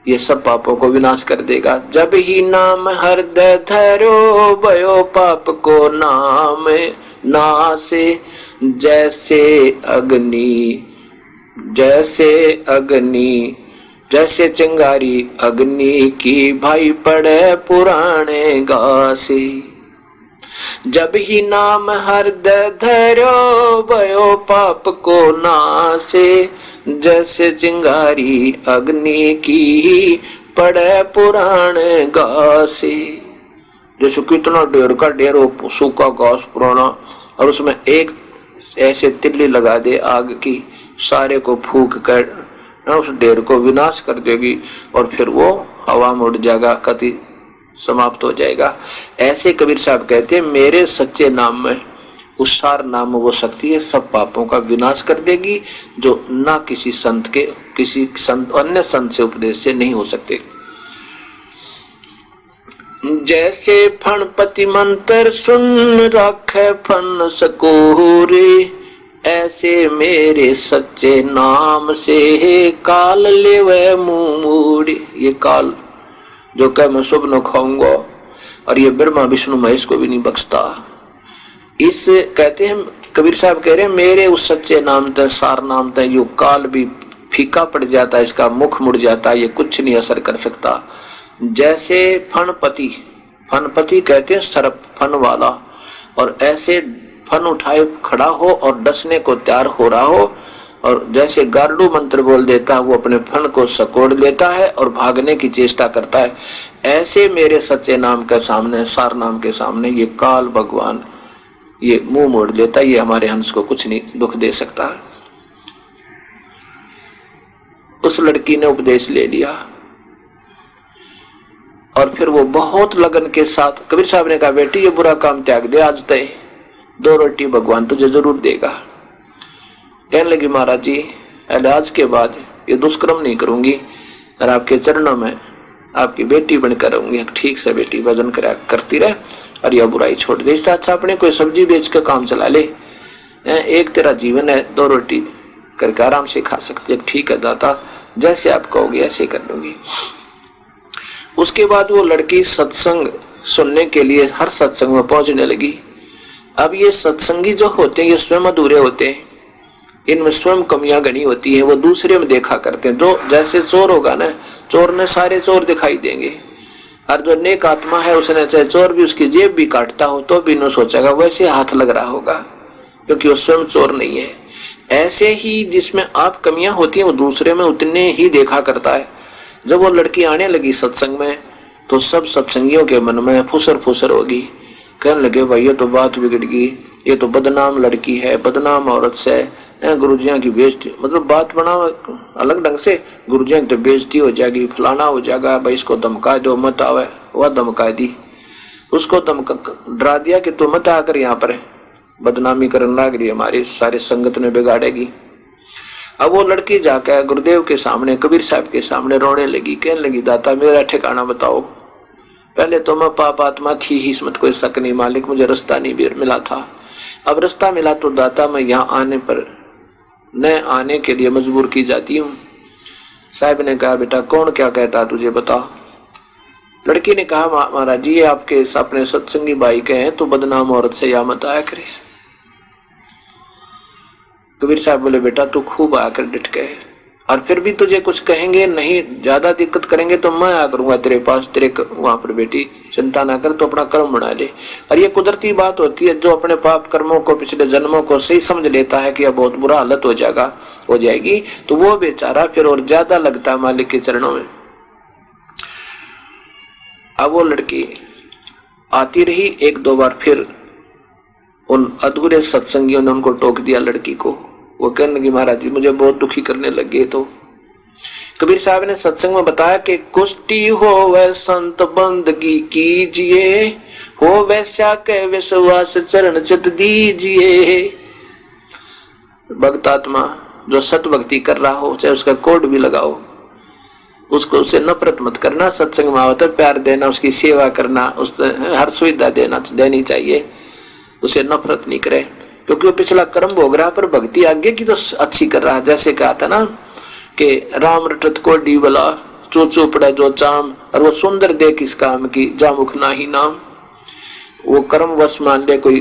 ये सब पापों को विनाश कर देगा। जब ही नाम हृदय धरो, भयो पाप को नाम नासे, जैसे अग्नि जैसे चिंगारी अग्नि की, भाई पड़े पुराने गासे। जब ही नाम हृदय धरो, भयो पाप को नासे, जैसे चिंगारी अग्नि की, पड़े पुराने गासे। जैसे कितना ढेर का ढेर हो, सूखा घास पुराना, और उसमें एक ऐसे तिल्ली लगा दे आग की, सारे को फूंक कर उस ढेर को विनाश कर देगी और फिर वो हवा में उड़ जाएगा, कति समाप्त हो जाएगा। ऐसे कबीर साहब कहते हैं, मेरे सच्चे नाम में, उस सार नाम में वो शक्ति है, सब पापों का विनाश कर देगी, जो ना किसी अन्य संत से उपदेश से नहीं हो सकते। जैसे फणपति मंत्र सुन राखे फन सकोरे, ऐसे मेरे सच्चे नाम से काल लेवे मुंह मूड़ी। ये काल जो कह मैं शुभ न खाऊंगा, और ये ब्रह्मा विष्णु महेश को भी नहीं बख्शता। इस कहते हैं कबीर साहब कह रहे हैं, मेरे उस सच्चे नाम तय, सार नाम तय, यो काल भी फीका पड़ जाता है, इसका मुख मुड़ जाता है, ये कुछ नहीं असर कर सकता। जैसे फनपति कहते हैं सर्प, फन वाला, और ऐसे फन उठाए खड़ा हो और डसने को तैयार हो रहा हो, और जैसे गारुड़ मंत्र बोल देता है, वो अपने फन को सकोड़ लेता है और भागने की चेष्टा करता है। ऐसे मेरे सच्चे नाम के सामने, सार नाम के सामने, ये काल भगवान ये मुंह मोड़ लेता है, ये हमारे हंस को कुछ नहीं दुख दे सकता। उस लड़की ने उपदेश ले लिया और फिर वो बहुत लगन के साथ, कबीर साहब ने कहा, बेटी ये बुरा काम त्याग दे, आज तय 2 रोटी भगवान तुझे जरूर देगा। कहने लगी, महाराज जी आज के बाद ये दुष्कर्म नहीं करूंगी और आपके चरणों में आपकी बेटी बनकर रहूंगी। ठीक से बेटी, भजन करती रहे और यह बुराई छोड़ दे। इससे अच्छा अपने कोई सब्जी बेच के काम चला ले, एक तेरा जीवन है, 2 रोटी करके आराम से खा सकते। ठीक है दाता, जैसे आप कहोगे ऐसे कर लूंगी। उसके बाद वो लड़की सत्संग सुनने के लिए हर सत्संग में पहुंचने लगी। अब ये सत्संगी जो होते हैं, ये स्वयं अधूरे होते हैं, इनमें स्वयं कमियां गणी होती है, वो दूसरे में देखा करते हैं। जो जैसे चोर होगा ना, चोर ने सारे चोर दिखाई देंगे, और जो नेक आत्मा है उसने चाहे चोर भी उसकी जेब भी काटता हो तो भी न सोचेगा, वैसे हाथ लग रहा होगा, क्योंकि वो स्वयं चोर नहीं है। ऐसे ही जिसमें आप कमियां होती हैं वो दूसरे में उतने ही देखा करता है। जब वो लड़की आने लगी सत्संग में, तो सब सत्संगियों के मन में फुसर फुसर होगी। कहने लगे, भाई ये तो बात बिगड़ गई, ये तो बदनाम लड़की है, बदनाम औरत से गुरुजिया की बेइज्जती, मतलब बात बना अलग ढंग से, गुरुजिया की तो बेइज्जती हो जाएगी, फलाना हो जाएगा, भाई इसको धमका दो, मत आवे। वह धमका दी, उसको डरा दिया कि तू मत आकर यहाँ पर बदनामी करने लग रही, हमारी सारी संगत में बिगाड़ेगी। अब वो लड़की जाकर गुरुदेव के सामने, कबीर साहब के सामने रोने लगी, कहने लगी दाता मेरा ठिकाना बताओ। पहले तो मैं पाप आत्मा थी ही, इसमें कोई शक नहीं मालिक, मुझे रास्ता नहीं मिला था। अब रास्ता मिला तो दाता मैं यहाँ आने पर न आने के लिए मजबूर की जाती हूँ। साहब ने कहा बेटा कौन क्या कहता तुझे बता। लड़की ने कहा महाराज जी आपके अपने सत्संगी भाई के हैं तो बदनाम औरत से या मत आया करे। कबीर साहब बोले बेटा तू खूब आकर डिट गए, और फिर भी तुझे कुछ कहेंगे नहीं, ज्यादा दिक्कत करेंगे तो मैं आ करूंगा तेरे पास, तेरे वहां पर बेटी चिंता ना कर, तो अपना कर्म बना ले। और ये कुदरती बात होती है, जो अपने पाप कर्मों को पिछले जन्मों को सही समझ लेता है कि अब बहुत बुरा हालत हो जाएगी, तो वो बेचारा फिर और ज्यादा लगता है मालिक के चरणों में। अब वो लड़की आती रही, एक दो बार फिर उन अधूरे सत्संगियों ने उनको टोक दिया लड़की को। वो कहने लगी महाराज जी मुझे बहुत दुखी करने लगे। तो कबीर साहब ने सत्संग में बताया कि कुष्टी हो वह संत बंदगी कीजिए, हो वैसा के विश्वास चरण चित दीजिए। भक्तात्मा जो सत भक्ति कर रहा हो, चाहे उसका कोड भी लगाओ, उसको उससे नफरत मत करना। सत्संग में आवता प्यार देना, उसकी सेवा करना, उससे हर सुविधा देनी चाहिए, उसे नफरत नहीं करे, क्योंकि वो पिछला कर्म भोग रहा, पर भक्ति आगे की तो अच्छी कर रहा है। जैसे कहा था ना कि राम रटत को डीबला चो चो पड़े जो चाम, और वो सुंदर दे किस काम की जा मुख ना ही नाम। वो कर्म वश मान ले कोई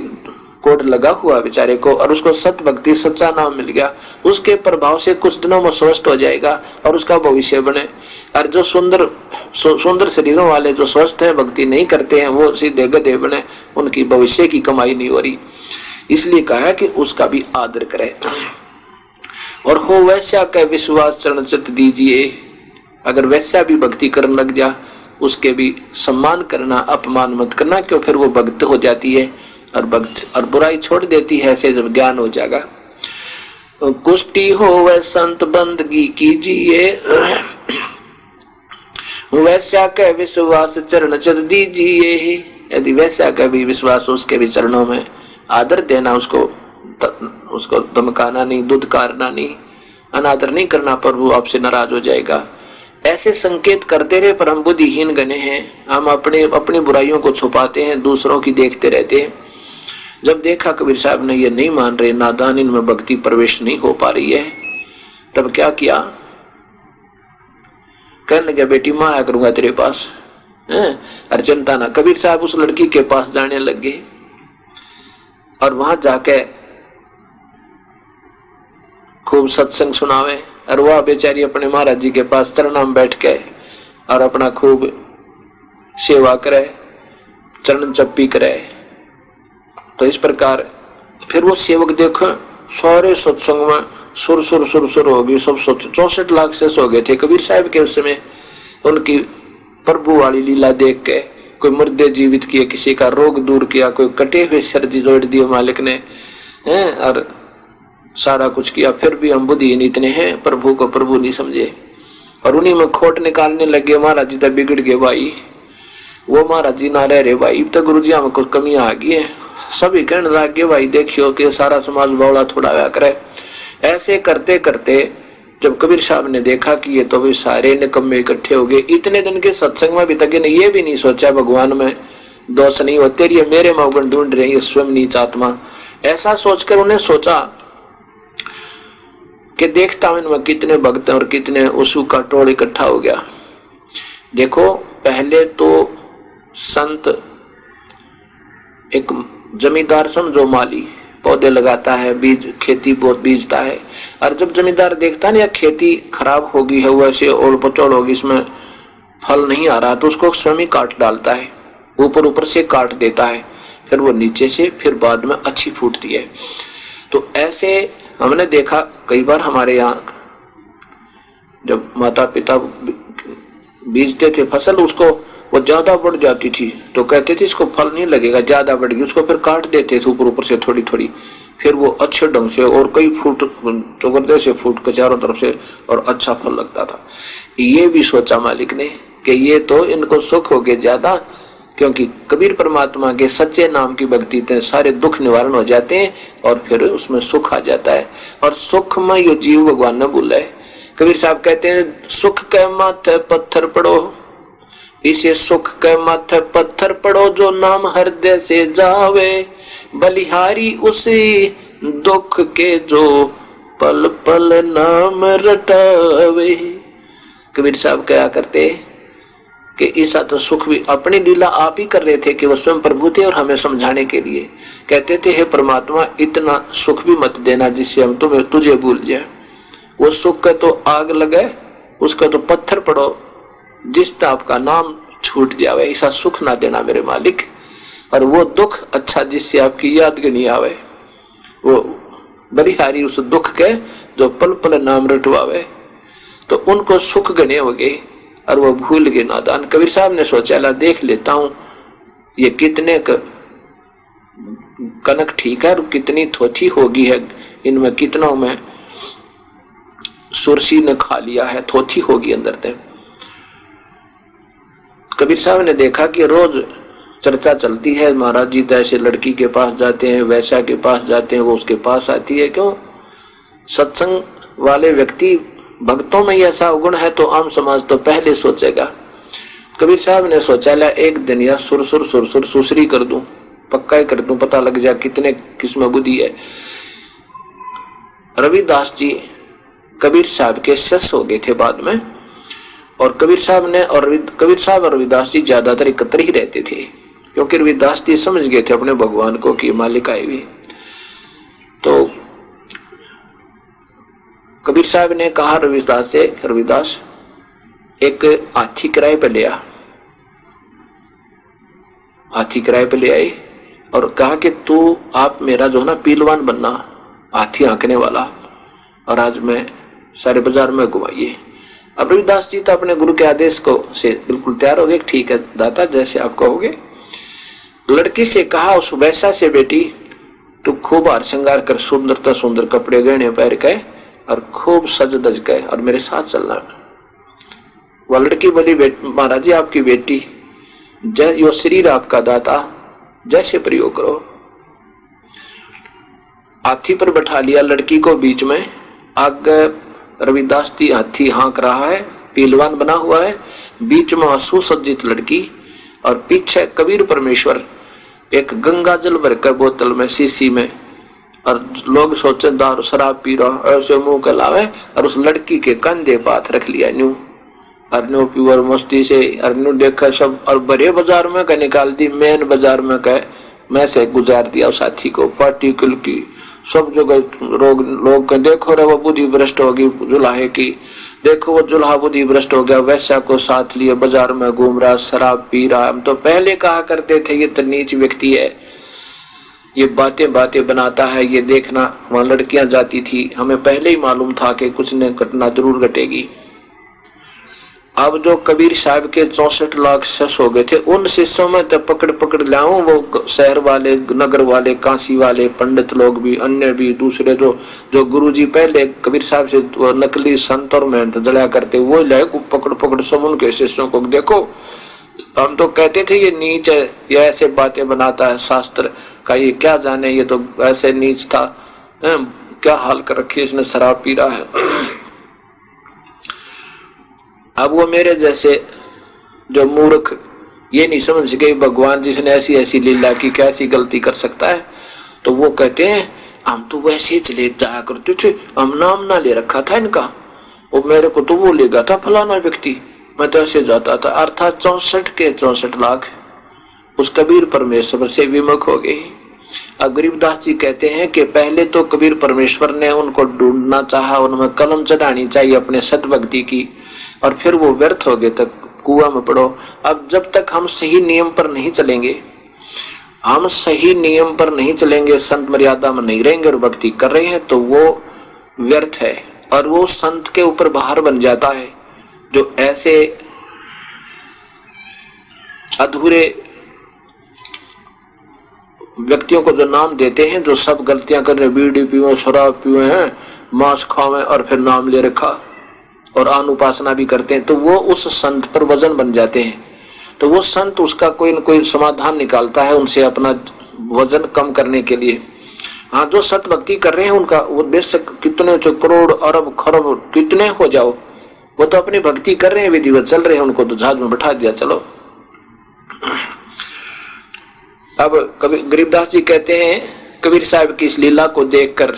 कोड लगा हुआ बेचारे को, और उसको सत भक्ति सच्चा नाम मिल गया, उसके प्रभाव से कुछ दिनों में स्वस्थ हो जाएगा और उसका भविष्य बने। और जो सुंदर शरीरों वाले जो स्वस्थ है भक्ति नहीं करते हैं, वो सीधे गधे बने, उनकी भविष्य की कमाई नहीं हो रही। इसलिए कहा कि उसका भी आदर करे। और हो वैसा का विश्वास चरण चित दीजिए, अगर वैसा भी भक्ति करने लग जा उसके भी सम्मान करना, अपमान मत करना, क्यों फिर वो भक्त हो जाती है और भक्त और बुराई छोड़ देती है। ऐसे जब ज्ञान हो जाएगा। कुष्टी हो वह संत बंदगी कीजिए, वैसा का विश्वास चरण चित दीजिए। यदि वैसा का भी विश्वास, उसके भी चरणों में आदर देना, उसको धमकाना नहीं, दुदकारना नहीं, अनादर नहीं करना, पर वो आपसे नाराज हो जाएगा। ऐसे संकेत करते रहे, पर हम बुद्धिहीन गने हैं, हम अपनी बुराइयों को छुपाते हैं, दूसरों की देखते रहते हैं। जब देखा कबीर साहब ने ये नहीं मान रहे, नादान इनमें भक्ति प्रवेश नहीं हो पा रही है, तब क्या किया, कहने लगा बेटी मैं आया करूंगा तेरे पास, अरे चिंता ना। कबीर साहब उस लड़की के पास जाने लगे और वहां जाके खूब सत्संग सुनावे, और वह बेचारी अपने महाराज जी के पास चरणों में बैठ के और अपना खूब सेवा करे, चरण चप्पी करे। तो इस प्रकार फिर वो सेवक देखो सारे सत्संग में सुर हो गई, सब 64 लाख से हो गए थे कबीर साहब के उस समय। उनकी प्रभु वाली लीला देख के कोई मुर्दे जीवित किए, किसी का रोग दूर किया, कोई कटे हुए सर जोड़ दिए मालिक ने, और सारा कुछ किया। फिर भी हम बुद्धिहीन इतने हैं, प्रभु को प्रभु नहीं समझे, और उन्हीं में खोट निकालने लगे। महाराज जी तो बिगड़ गए भाई, वो महाराज जी ना रह रहे भाई, तो गुरु जी में कुछ कमियां आ गई है। सभी कहने लगे भाई देखियो कि सारा समाज बौला थोड़ा व्या करे। ऐसे करते करते जब कबीर साहब ने देखा कि ये तो भी सारे निकम्मे इकट्ठे हो गए, इतने दिन के सत्संग में भी तक ने ये भी नहीं सोचा भगवान में दोष नहीं होते, ये मेरे मौगन ढूंढ रही है स्वयं नीच आत्मा। ऐसा सोचकर उन्हें सोचा कि देखता हूं इनमें कितने भक्त और कितने उसू का टोल इकट्ठा हो गया। देखो पहले तो संत, एक जमींदार समझो माली, पौधे लगाता है, बीज खेती बहुत बीजता है, और जब जमींदार देखता है ना खेती खराब होगी है, वैसे और पचौड़ होगी, इसमें फल नहीं आ रहा, तो उसको स्वयं ही काट डालता है, ऊपर से काट देता है, फिर वो नीचे से फिर बाद में अच्छी फूटती है। तो ऐसे हमने देखा कई बार हमारे यहाँ, जब माता पिता बीजते थे फसल, उसको वो ज्यादा बढ़ जाती थी तो कहते थे इसको फल नहीं लगेगा, ज्यादा बढ़ गई, उसको फिर काट देते थे ऊपर से थोड़ी थोड़ी, फिर वो अच्छे ढंग से और कई फूट चौगरदे से फूट के चारों तरफ से और अच्छा फल लगता था। ये भी सोचा मालिक ने कि ये तो इनको सुख हो गए ज्यादा, क्योंकि कबीर परमात्मा के सच्चे नाम की भक्ति से सारे दुख निवारण हो जाते हैं और फिर उसमें सुख आ जाता है। और सुख में यो जीव भगवान ने बोला है। कबीर साहब कहते हैं सुख के माथे पत्थर पड़ो, इसे सुख के माथे पत्थर पड़ो, जो नाम हृदय से जावे, बलिहारी उसी दुख के जो पल पल नाम रटावे। कबीर साहब क्या करते कि ऐसा तो सुख भी अपनी लीला आप ही कर रहे थे कि वो स्वयं प्रभु थे और हमें समझाने के लिए कहते थे हे परमात्मा इतना सुख भी मत देना जिससे हम तुम्हें तुझे भूल जाए। वो सुख का तो आग लगे, उसका तो पत्थर पड़ो, जिससे आपका नाम छूट जावे, ऐसा सुख ना देना मेरे मालिक। और वो दुख अच्छा जिससे आपकी यादगिरी आवे, वो बलिहारी उस दुख के जो पल पल नाम रटवावे। तो उनको सुख गणे हो गए और वो भूल गए नादान। कबीर साहब ने सोचा ला देख लेता हूं ये कितने कनक ठीक है और कितनी थोथी होगी है, इनमें कितना में सुरसी ने खा लिया है, थोथी होगी अंदर तक। कबीर साहब ने देखा कि रोज चर्चा चलती है महाराज जी तो ऐसे लड़की के पास जाते हैं, वैसा के पास जाते हैं, वो उसके पास आती है। क्यों? सत्संग वाले व्यक्ति भक्तों में ऐसा गुण है तो आम समाज तो पहले सोचेगा। कबीर साहब ने सोचा ला एक दिन या सुरसुर सुसरी कर दूं, पक्का ही कर दूं, पता लग जाए कितने किस्म बुद्धि है। रविदास जी कबीर साहब के शिष्य हो गए थे बाद में, और कबीर साहब और रविदास जी ज्यादातर एकत्र ही रहते थे, क्योंकि रविदास जी समझ गए थे अपने भगवान को कि मालिक आए भी। तो कबीर साहब ने कहा रविदास से, रविदास एक हाथी किराए पे ले आ। हाथी किराए पे ले आए और कहा कि तू आप मेरा जो ना पीलवान बनना, हाथी आंकने वाला, और आज मैं सारे बाजार में घुमाइए। अब रविदास जी तो अपने गुरु के आदेश को से बिल्कुल तैयार हो गए, ठीक है दाता जैसे आप कहोगे। लड़की से कहा उस वैसा से बेटी तू खूब हार श्रृंगार कर, सुंदरता सुंदर कपड़े गहने पहन के और खूब सज दज गए और मेरे साथ चलना। वह लड़की बोली महाराज जी आपकी बेटी यो शरीर आपका दाता, जैसे प्रयोग करो। हाथी पर बैठा लिया लड़की को बीच में, आगे रविदास जी हाथी हाँक रहा है, पीलवान बना हुआ है, बीच में सुसज्जित लड़की और पीछे कबीर परमेश्वर एक गंगा जल भर के बोतल में शीशी में, और लोग सोचे दारू शराब पी रहा ऐसे मुंह के लावे, और उस लड़की के कंधे पे हाथ रख लिया न्यू अरन्यू प्योर मस्ती से अरन्यू देखा सब, और बड़े बाजार में का निकाल दी, मेन बाजार में का मैं से गुजार दिया उस साथी को, पार्टिकल की सब जगह लोग देखो रे वो बुद्धि भ्रष्ट होगी जुलाहे की, देखो वो जुल्हा बुद्धि भ्रष्ट हो गया, वैसा को साथ लिए बाजार में घूम रहा, शराब पी रहा। हम तो पहले कहा करते थे ये तो नीच व्यक्ति है, ये बातें बनाता है, ये देखना वहां लड़कियां जाती थी, हमें पहले ही मालूम था कि कुछ न घटना जरूर घटेगी। अब जो कबीर साहब के 64 लाख शिष्य हो गए थे, उन शिष्यों में तो पकड़ लाऊं वो शहर वाले, नगर वाले, काशी वाले, पंडित लोग भी, अन्य भी दूसरे जो गुरुजी पहले कबीर साहब से नकली संत और मेहनत जड़ा करते, वो लाए पकड़ सब उनके शिष्यों को। देखो हम तो कहते थे ये नीच है, ये ऐसे बातें बनाता है, शास्त्र का ये क्या जाने, ये तो ऐसे नीच था, क्या हाल कर रखी है इसने, शराब पी रहा है। अब वो मेरे जैसे जो मूर्ख ये नहीं समझ गए भगवान जिसने ऐसी ऐसी लीला की कैसी गलती कर सकता है, तो वो कहते हैं हम तो वैसे ही चले जाया करते थे, हम नाम ना ले रखा था इनका, वो मेरे को तो वो ले गया था फलाना व्यक्ति, मैं तो ऐसे जाता था। अर्थात 64 के 64 लाख उस कबीर परमेश्वर से विमुख हो गए। अब गरीबदास जी कहते हैं कि पहले तो कबीर परमेश्वर ने उनको ढूंढना चाहा, उनमें कलम चढ़ानी चाहिए अपने सतभक्ति की, और फिर वो व्यर्थ हो गए तक कुआं में पड़ो। अब जब तक हम सही नियम पर नहीं चलेंगे, हम सही नियम पर नहीं चलेंगे, संत मर्यादा में नहीं रहेंगे और भक्ति कर रहे हैं, तो वो व्यर्थ है और वो संत के ऊपर भार बन जाता है। जो ऐसे अधूरे व्यक्तियों को जो नाम देते हैं, जो सब गलतियां कर रहे, बीड़ी पीवे, शराब पीवे हैं, मांस खावे और फिर नाम ले रखा और अनुपासना भी करते हैं, तो वो उस संत पर वजन बन जाते हैं। तो वो संत उसका कोई न कोई समाधान निकालता है उनसे अपना वजन कम करने के लिए। हाँ, जो सत भक्ति कर रहे हैं उनका वो बेशक कितने करोड़ अरब खरब कितने हो जाओ, वो तो अपनी भक्ति कर रहे हैं, विधिवत चल रहे हैं, उनको तो जहाज में बैठा दिया चलो। अब गरीबदास जी कहते हैं कबीर साहब की इस लीला को देखकर,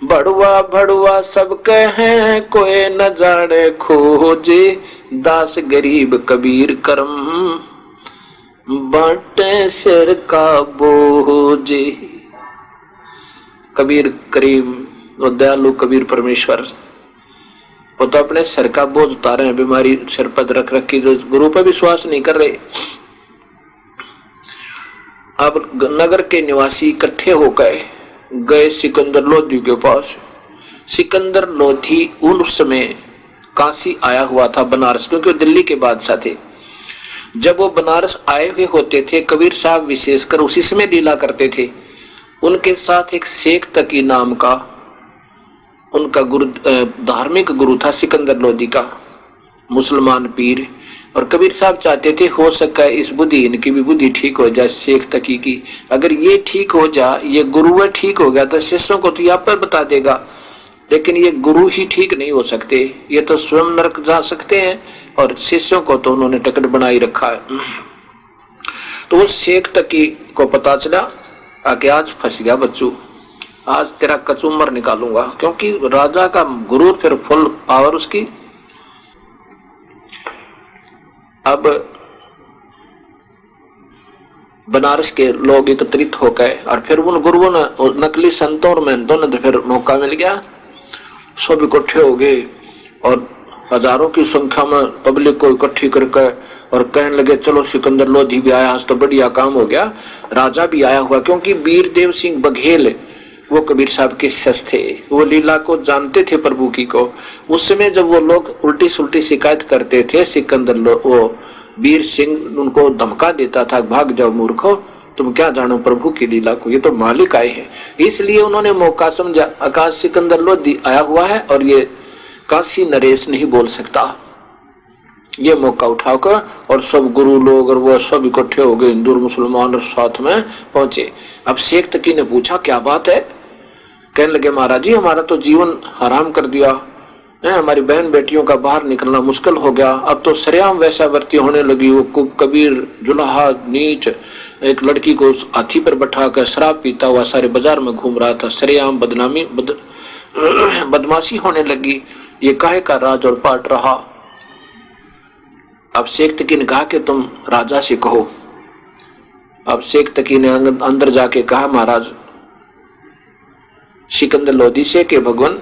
बड़ुआ भड़ुआ सब कहे कोई न जाने खोजे, दास गरीब कबीर करम बांटे सिर का बोझे। कबीर करीम और दयालु कबीर परमेश्वर वो तो अपने सिर का बोझ उतारे हैं, बीमारी सिर पर रख रखी, जो गुरु पर विश्वास नहीं कर रहे। अब नगर के निवासी इकट्ठे होकर गए सिकंदर लोधी के पास। सिकंदर लोधी उस समय काशी आया हुआ था, बनारस, क्योंकि वो दिल्ली के बादशाह थे। जब वो बनारस आए हुए होते थे, कबीर साहब विशेषकर उसी समय लीला करते थे। उनके साथ एक शेख तकी नाम का उनका गुरु, धार्मिक गुरु था सिकंदर लोधी का, मुसलमान पीर। और कबीर साहब चाहते थे हो सका इस बुद्धि, इनकी भी बुद्धि ठीक हो जाए, शेख तकी की। अगर ये ठीक हो जाए, ये गुरु ठीक हो गया तो शिष्यों को तो यहाँ पर बता देगा, लेकिन ये गुरु ही ठीक नहीं हो सकते, ये तो स्वयं नरक जा सकते हैं, और शिष्यों को तो उन्होंने टिकट बनाई रखा है। तो उस शेख तकी को पता चला कि आज फंस गया बच्चू, आज तेरा कचूमर निकालूंगा, क्योंकि राजा का गुरु फिर फुल पावर उसकी। अब बनारस के लोग एकत्रित हो गए और फिर उन गुरुओं ने, नकली संतों और महंतों ने फिर मौका मिल गया, सब इकट्ठे हो गए और हजारों की संख्या में पब्लिक को इकट्ठी करके और कहने लगे चलो सिकंदर लोधी भी आया, आज तो बढ़िया काम हो गया, राजा भी आया हुआ। क्योंकि वीरदेव सिंह बघेल वो कबीर साहब के शिष्य थे, वो लीला को जानते थे प्रभु की को। उस समय जब वो लोग उल्टी सुल्टी शिकायत करते थे, सिकंदर वो वीर सिंह उनको धमका देता था, भाग जाओ मूर्खो, तुम क्या जानो प्रभु की लीला को, ये तो मालिक आए हैं। इसलिए उन्होंने मौका समझा, आकाश सिकंदर लोधी आया हुआ है और ये काशी नरेश नहीं बोल सकता, ये मौका उठाकर, और सब गुरु लोग और वो सब इकट्ठे हो गए, हिंदू मुसलमान और साथ में पहुंचे। अब शेख तकी ने पूछा क्या बात है? कहने लगे महाराज जी हमारा तो जीवन हराम कर दिया है, हमारी बहन बेटियों का बाहर निकलना मुश्किल हो गया, अब तो सरेआम वैश्यावृत्ति होने लगी। वो कबीर जुलाहा नीच एक लड़की को हाथी पर बैठा कर शराब पीता हुआ सारे बाजार में घूम रहा था, सरेआम बदनामी बदमाशी होने लगी, ये काहे का राज और पाट रहा। अब शेख तकी ने कहा कि तुम राजा से कहो। अब शेख तकी ने अंदर जाके कहा महाराज सिकंदर लोधी से कि भगवान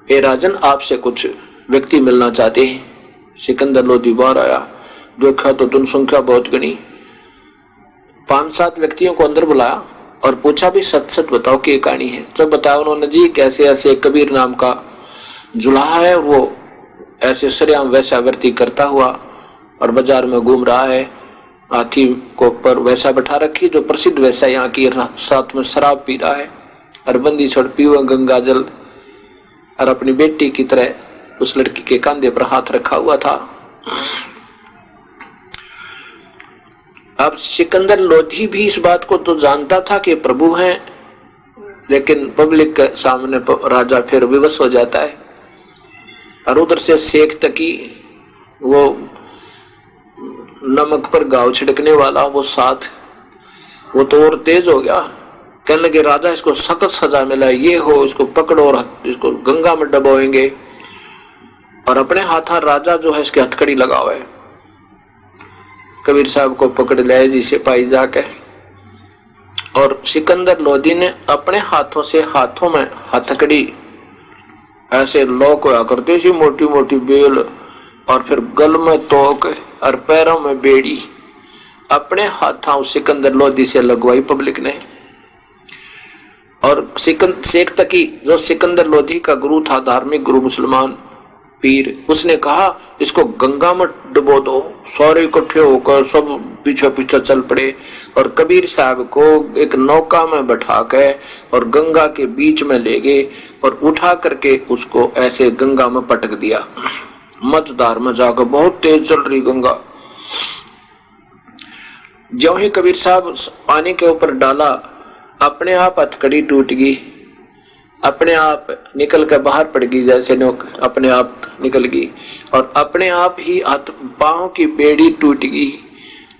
ए राजन आपसे कुछ व्यक्ति मिलना चाहते हैं। सिकंदर लोधी बाहर आया, देखा तो जनसंख्या बहुत गनी, 5-7 व्यक्तियों को अंदर बुलाया और पूछा भी सच सच बताओ क्या कहानी है। जब बताया उन्होंने जी कैसे ऐसे कबीर नाम का जुलाहा है, वो ऐसे सरेआम वैश्यावृत्ति करता हुआ और बाजार में घूम रहा है, हाथी को पर वैसा बैठा रखी जो प्रसिद्ध वैसा यहाँ की, साथ में शराब पी रहा है और बंदी छोड़ पीवा गंगा जल, और अपनी बेटी की तरह उस लड़की के कंधे पर हाथ रखा हुआ था। अब सिकंदर लोधी भी इस बात को तो जानता था कि प्रभु हैं, लेकिन पब्लिक के सामने राजा फिर विवश हो जाता है। और उधर से शेख तकी वो नमक पर गाव छिड़कने वाला, वो साथ वो तो और तेज हो गया, कहने लगे राजा इसको सख्त सजा मिला, ये हो इसको पकड़ो और इसको गंगा में डबोएंगे। और अपने हाथा राजा जो है इसके हथकड़ी लगाओ है। कबीर साहब को पकड़ लिया जी सिपाही जाके, और सिकंदर लोधी ने अपने हाथों से हाथों में हथकड़ी ऐसे लोक होया करते सी मोटी मोटी बेल, और फिर गल में तोक और पैरों में बेड़ी अपने हाथों सिकंदर लोधी से लगवाई पब्लिक ने। और शेख तकी जो सिकंदर लोधी का गुरु था, धार्मिक गुरु मुसलमान पीर, उसने कहा इसको गंगा में डुबो दो। सारे इकट्ठे होकर सब पीछे पीछे चल पड़े और कबीर साहब को एक नौका में बैठा के और गंगा के बीच में ले गए और उठा करके उसको ऐसे गंगा में पटक दिया। मझधार में जाकर, बहुत तेज चल रही गंगा, ज्यों ही कबीर साहब पानी के ऊपर डाला, अपने आप हथकड़ी टूट गई, अपने आप निकल कर बाहर पड़ गई, जैसे नोक अपने आप निकल गई, और अपने आप ही हाथ पांव की बेड़ी टूट गई,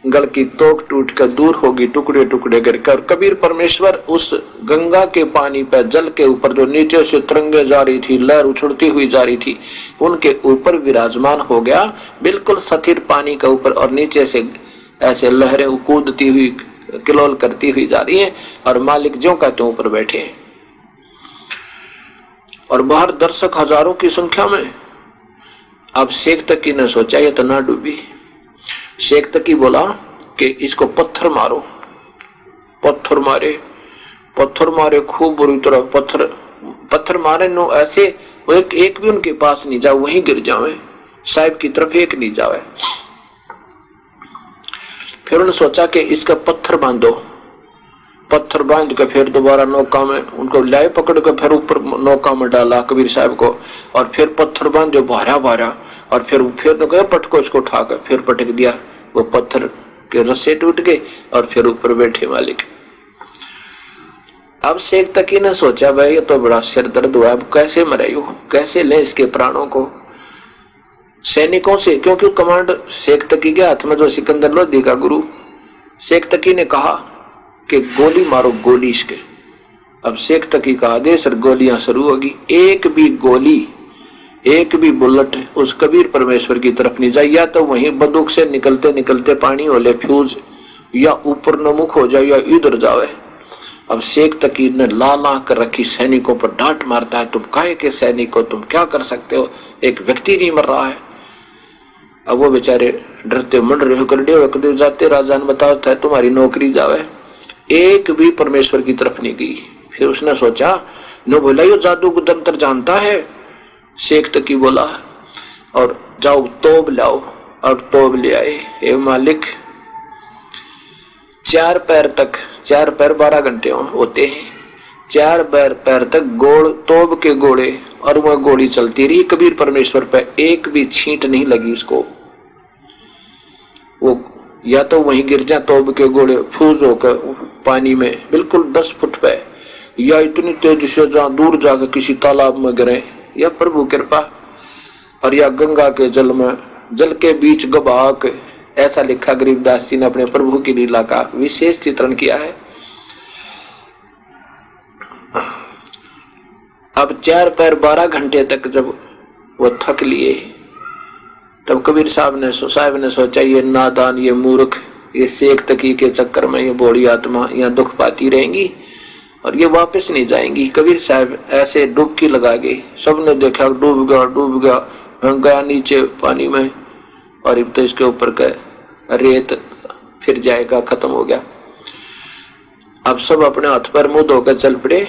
गल की तोक टूट कर दूर होगी, टुकड़े टुकड़े गिरकर। कबीर परमेश्वर उस गंगा के पानी पर, जल के ऊपर जो नीचे से तरंगे जा रही थी, लहर उछड़ती हुई जा रही थी, उनके ऊपर विराजमान हो गया, बिल्कुल स्थिर पानी के ऊपर, और नीचे से ऐसे लहरें कूदती हुई, किलोल करती हुई जा रही हैं, और मालिक ज्यों का त्यों ऊपर बैठे हैं। और बाहर दर्शक हजारों की संख्या में। अब शेख तकी ने सोचा ये तो ना डूबी। शेख तकी बोला कि इसको पत्थर मारो। पत्थर मारे खूब बुरी तरह पत्थर मारे, नो ऐसे एक भी उनके पास नहीं जाओ, वहीं गिर जावे, साहिब की तरफ एक नहीं जावे। फिर उन्होंने सोचा कि इसका पत्थर बांधो। पत्थर बांध के फिर दोबारा नौका में उनको लाए, पकड़ के फिर ऊपर नौका में डाला कबीर साहब को, और फिर पत्थर बांधे भारा, और फिर पटको इसको उठा कर फिर पटक दिया, वो पत्थर के रस्से टूट गए, और फिर ऊपर बैठे मालिक। अब शेख तकी ने सोचा भाई ये तो बड़ा सिर दर्द हुआ, अब कैसे मरे, कैसे ले इसके प्राणों को सैनिकों से, क्योंकि कमांड शेख तकी के हाथ में, जो सिकंदर लोधी का गुरु। शेख तकी ने कहा कि गोली मारो, गोली इसके। अब शेख तकी का आदेश और गोलियां शुरू होगी। एक भी गोली, एक भी बुलेट उस कबीर परमेश्वर की तरफ नहीं जाए, या तो वहीं बंदूक से निकलते निकलते पानी हो ले फ्यूज, या ऊपर नमुख हो जाए, या इधर जावे। अब शेख तकी ने ला कर रखी, सैनिकों पर डांट मारता है, तुम काहे के सैनिक हो, तुम क्या कर सकते हो, एक व्यक्ति नहीं मर रहा है। अब वो बेचारे डरते मंड रहे हो कर जाते, राजा ने बताओ था तुम्हारी नौकरी जावे। एक भी परमेश्वर की तरफ नहीं गई। फिर उसने सोचा, नो बोला ये जादू तंत्र जानता है। शेख तकी बोला, और जाओ तोब लाओ, और तोब ले आए। हे मालिक, 4 पैर 12 घंटे होते हैं, 4 पैर तक गोड़ तोब के गोड़े, और वह गोली चलती रही कबीर परमेश्वर पे, एक भी छींट नहीं लगी उसको। वो या तो वहीं गिर जा तोब के गोले फूज होकर पानी में बिल्कुल 10 फुट पे, या इतनी तेजी से जहां दूर जाकर किसी तालाब में गिरे, या प्रभु कृपा, और या गंगा के जल में, जल के बीच गबाक। ऐसा लिखा गरीबदास जी ने अपने प्रभु की लीला का विशेष चित्रण किया है। अब 4 पैर 12 घंटे तक जब वो थक लिए, तब कबीर साहब ने सोचा ये नादान, ये मूर्ख, ये शेख तकी के चक्कर में ये बूढ़ी आत्मा यहाँ दुख पाती रहेंगी और ये वापस नहीं जाएंगी। कबीर साहब ऐसे डुबकी लगा गए, सबने देखा डूब गया नीचे पानी में, और अब तो इसके ऊपर का रेत फिर जाएगा, खत्म हो गया। अब सब अपने हाथ पर मुंह धोकर चल पड़े,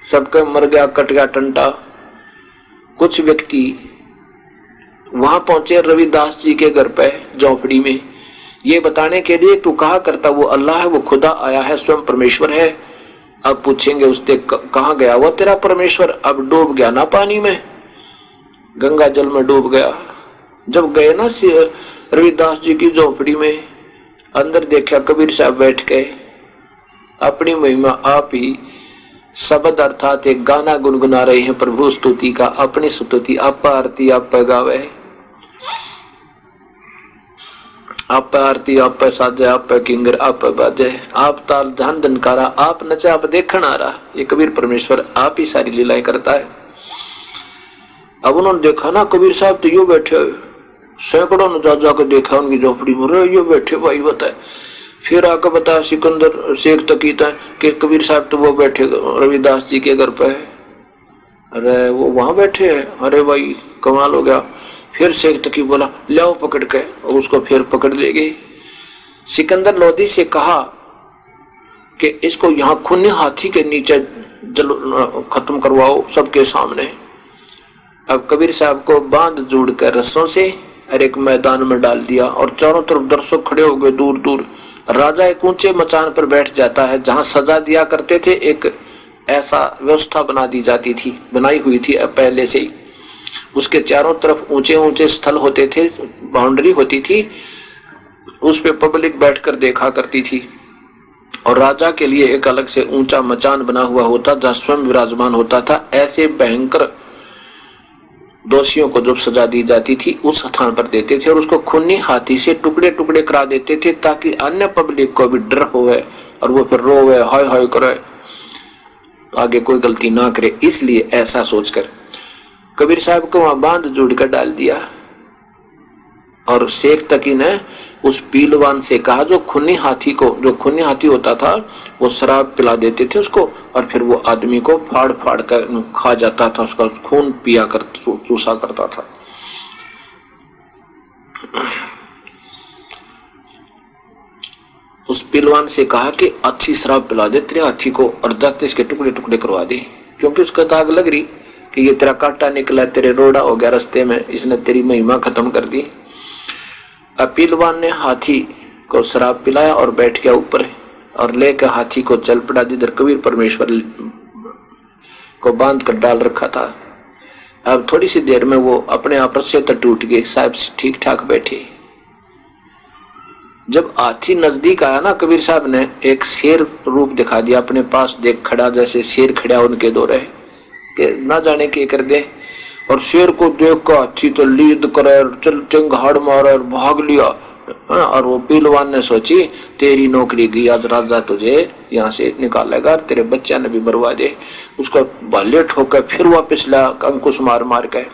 सबका मर गया, कट गया टंटा। कुछ व्यक्ति वहां पहुंचे रविदास जी के घर पे झोपड़ी में, ये बताने के लिए तू कहा करता वो अल्लाह है, वो खुदा आया है, स्वयं परमेश्वर है। अब पूछेंगे उससे कहाँ गया वो तेरा परमेश्वर? अब डूब गया ना पानी में, गंगा जल में डूब गया। जब गए ना रविदास जी की झोपड़ी में, अंदर देखा कबीर साहब बैठ के अपनी महिमा आप ही शब्द अर्थात एक गाना गुनगुना रहे हैं प्रभु स्तुति का, अपनी स्तुति आप आरती आप गावे, आप आरती आप साजे, आप किंगर आप बाजे, आप ताल ध्यान दनकारा, आप नचा आप देखन आ रहा। ये कबीर परमेश्वर आप ही सारी लीलाएं करता है। अब उन्होंने देखा ना कबीर साहब तो यो बैठे, सैकड़ों ने जा के देखा उनकी झोपड़ी में, यो बैठे भाई बताए। फिर आकर बताया सिकंदर शेख तकी कि कबीर साहब तो वो बैठे रविदास जी के घर पे, अरे वो वहां बैठे हैं, अरे भाई कमाल हो गया। फिर शेख तकी बोला लाओ पकड़ के, और उसको फिर पकड़ ले गए। सिकंदर लोधी से कहा कि इसको यहाँ खूनी हाथी के नीचे खत्म करवाओ सबके सामने। अब कबीर साहब को बांध जोड़ कर रस्सों से और एक मैदान में डाल दिया, और चारों तरफ दर्शक खड़े हो गए दूर दूर। राजा एक ऊंचे मचान पर बैठ जाता है जहां सजा दिया करते थे, एक ऐसा व्यवस्था बना दी जाती थी, बनाई हुई थी पहले से ही। उसके चारों तरफ ऊंचे ऊंचे स्थल होते थे, बाउंड्री होती थी, उस पे पब्लिक बैठकर देखा करती थी और राजा के लिए एक अलग से ऊंचा मचान बना हुआ होता जहां स्वयं विराजमान होता था। ऐसे भयंकर दोषियों को जब सजा दी जाती थी उस स्थान पर देते थे और उसको खूनी हाथी से टुकड़े टुकड़े करा देते थे ताकि अन्य पब्लिक को भी डर होवे और वो फिर रोवे, हाय हाय करे, आगे कोई गलती ना करे। इसलिए ऐसा सोचकर कबीर साहब को वहां बांध जोड़ कर डाल दिया और शेख तकी ने उस पीलवान से कहा जो खूनी हाथी होता था वो शराब पिला देते थे उसको और फिर वो आदमी को फाड़ फाड़ कर खा जाता था, उसका खून पिया कर चूसा करता था। उस पीलवान से कहा कि अच्छी शराब पिला दे तेरे हाथी को और जाते इसके टुकड़े टुकड़े करवा दे, क्योंकि उसका दाग लग रही कि ये तेरा कांटा निकला, तेरे रोड़ा हो गया रास्ते में, इसने तेरी महिमा खत्म कर दी। पीलवान ने हाथी को शराब पिलाया और बैठ गया ऊपर और लेकर हाथी को चल पड़ा जिधर कबीर परमेश्वर को बांध कर डाल रखा था। अब थोड़ी सी देर में वो अपने आप रस्से तक टूट गए, साहब ठीक ठाक बैठे। जब हाथी नजदीक आया ना, कबीर साहब ने एक शेर रूप दिखा दिया अपने पास, देख खड़ा जैसे शेर खड़ा उनके दो रहे कि ना जाने के कर दे। और शेर को देख कर हाथी तो लीद करे, चल चिंगाड़ मारा और भाग लिया। और वो पीलवान ने सोची तेरी नौकरी गई, आज राजा तुझे यहाँ से निकालेगा, तेरे बच्चा ने भी मरवा दे। उसको भाले ठोकर फिर वापिस ला अंकुश मार मार के।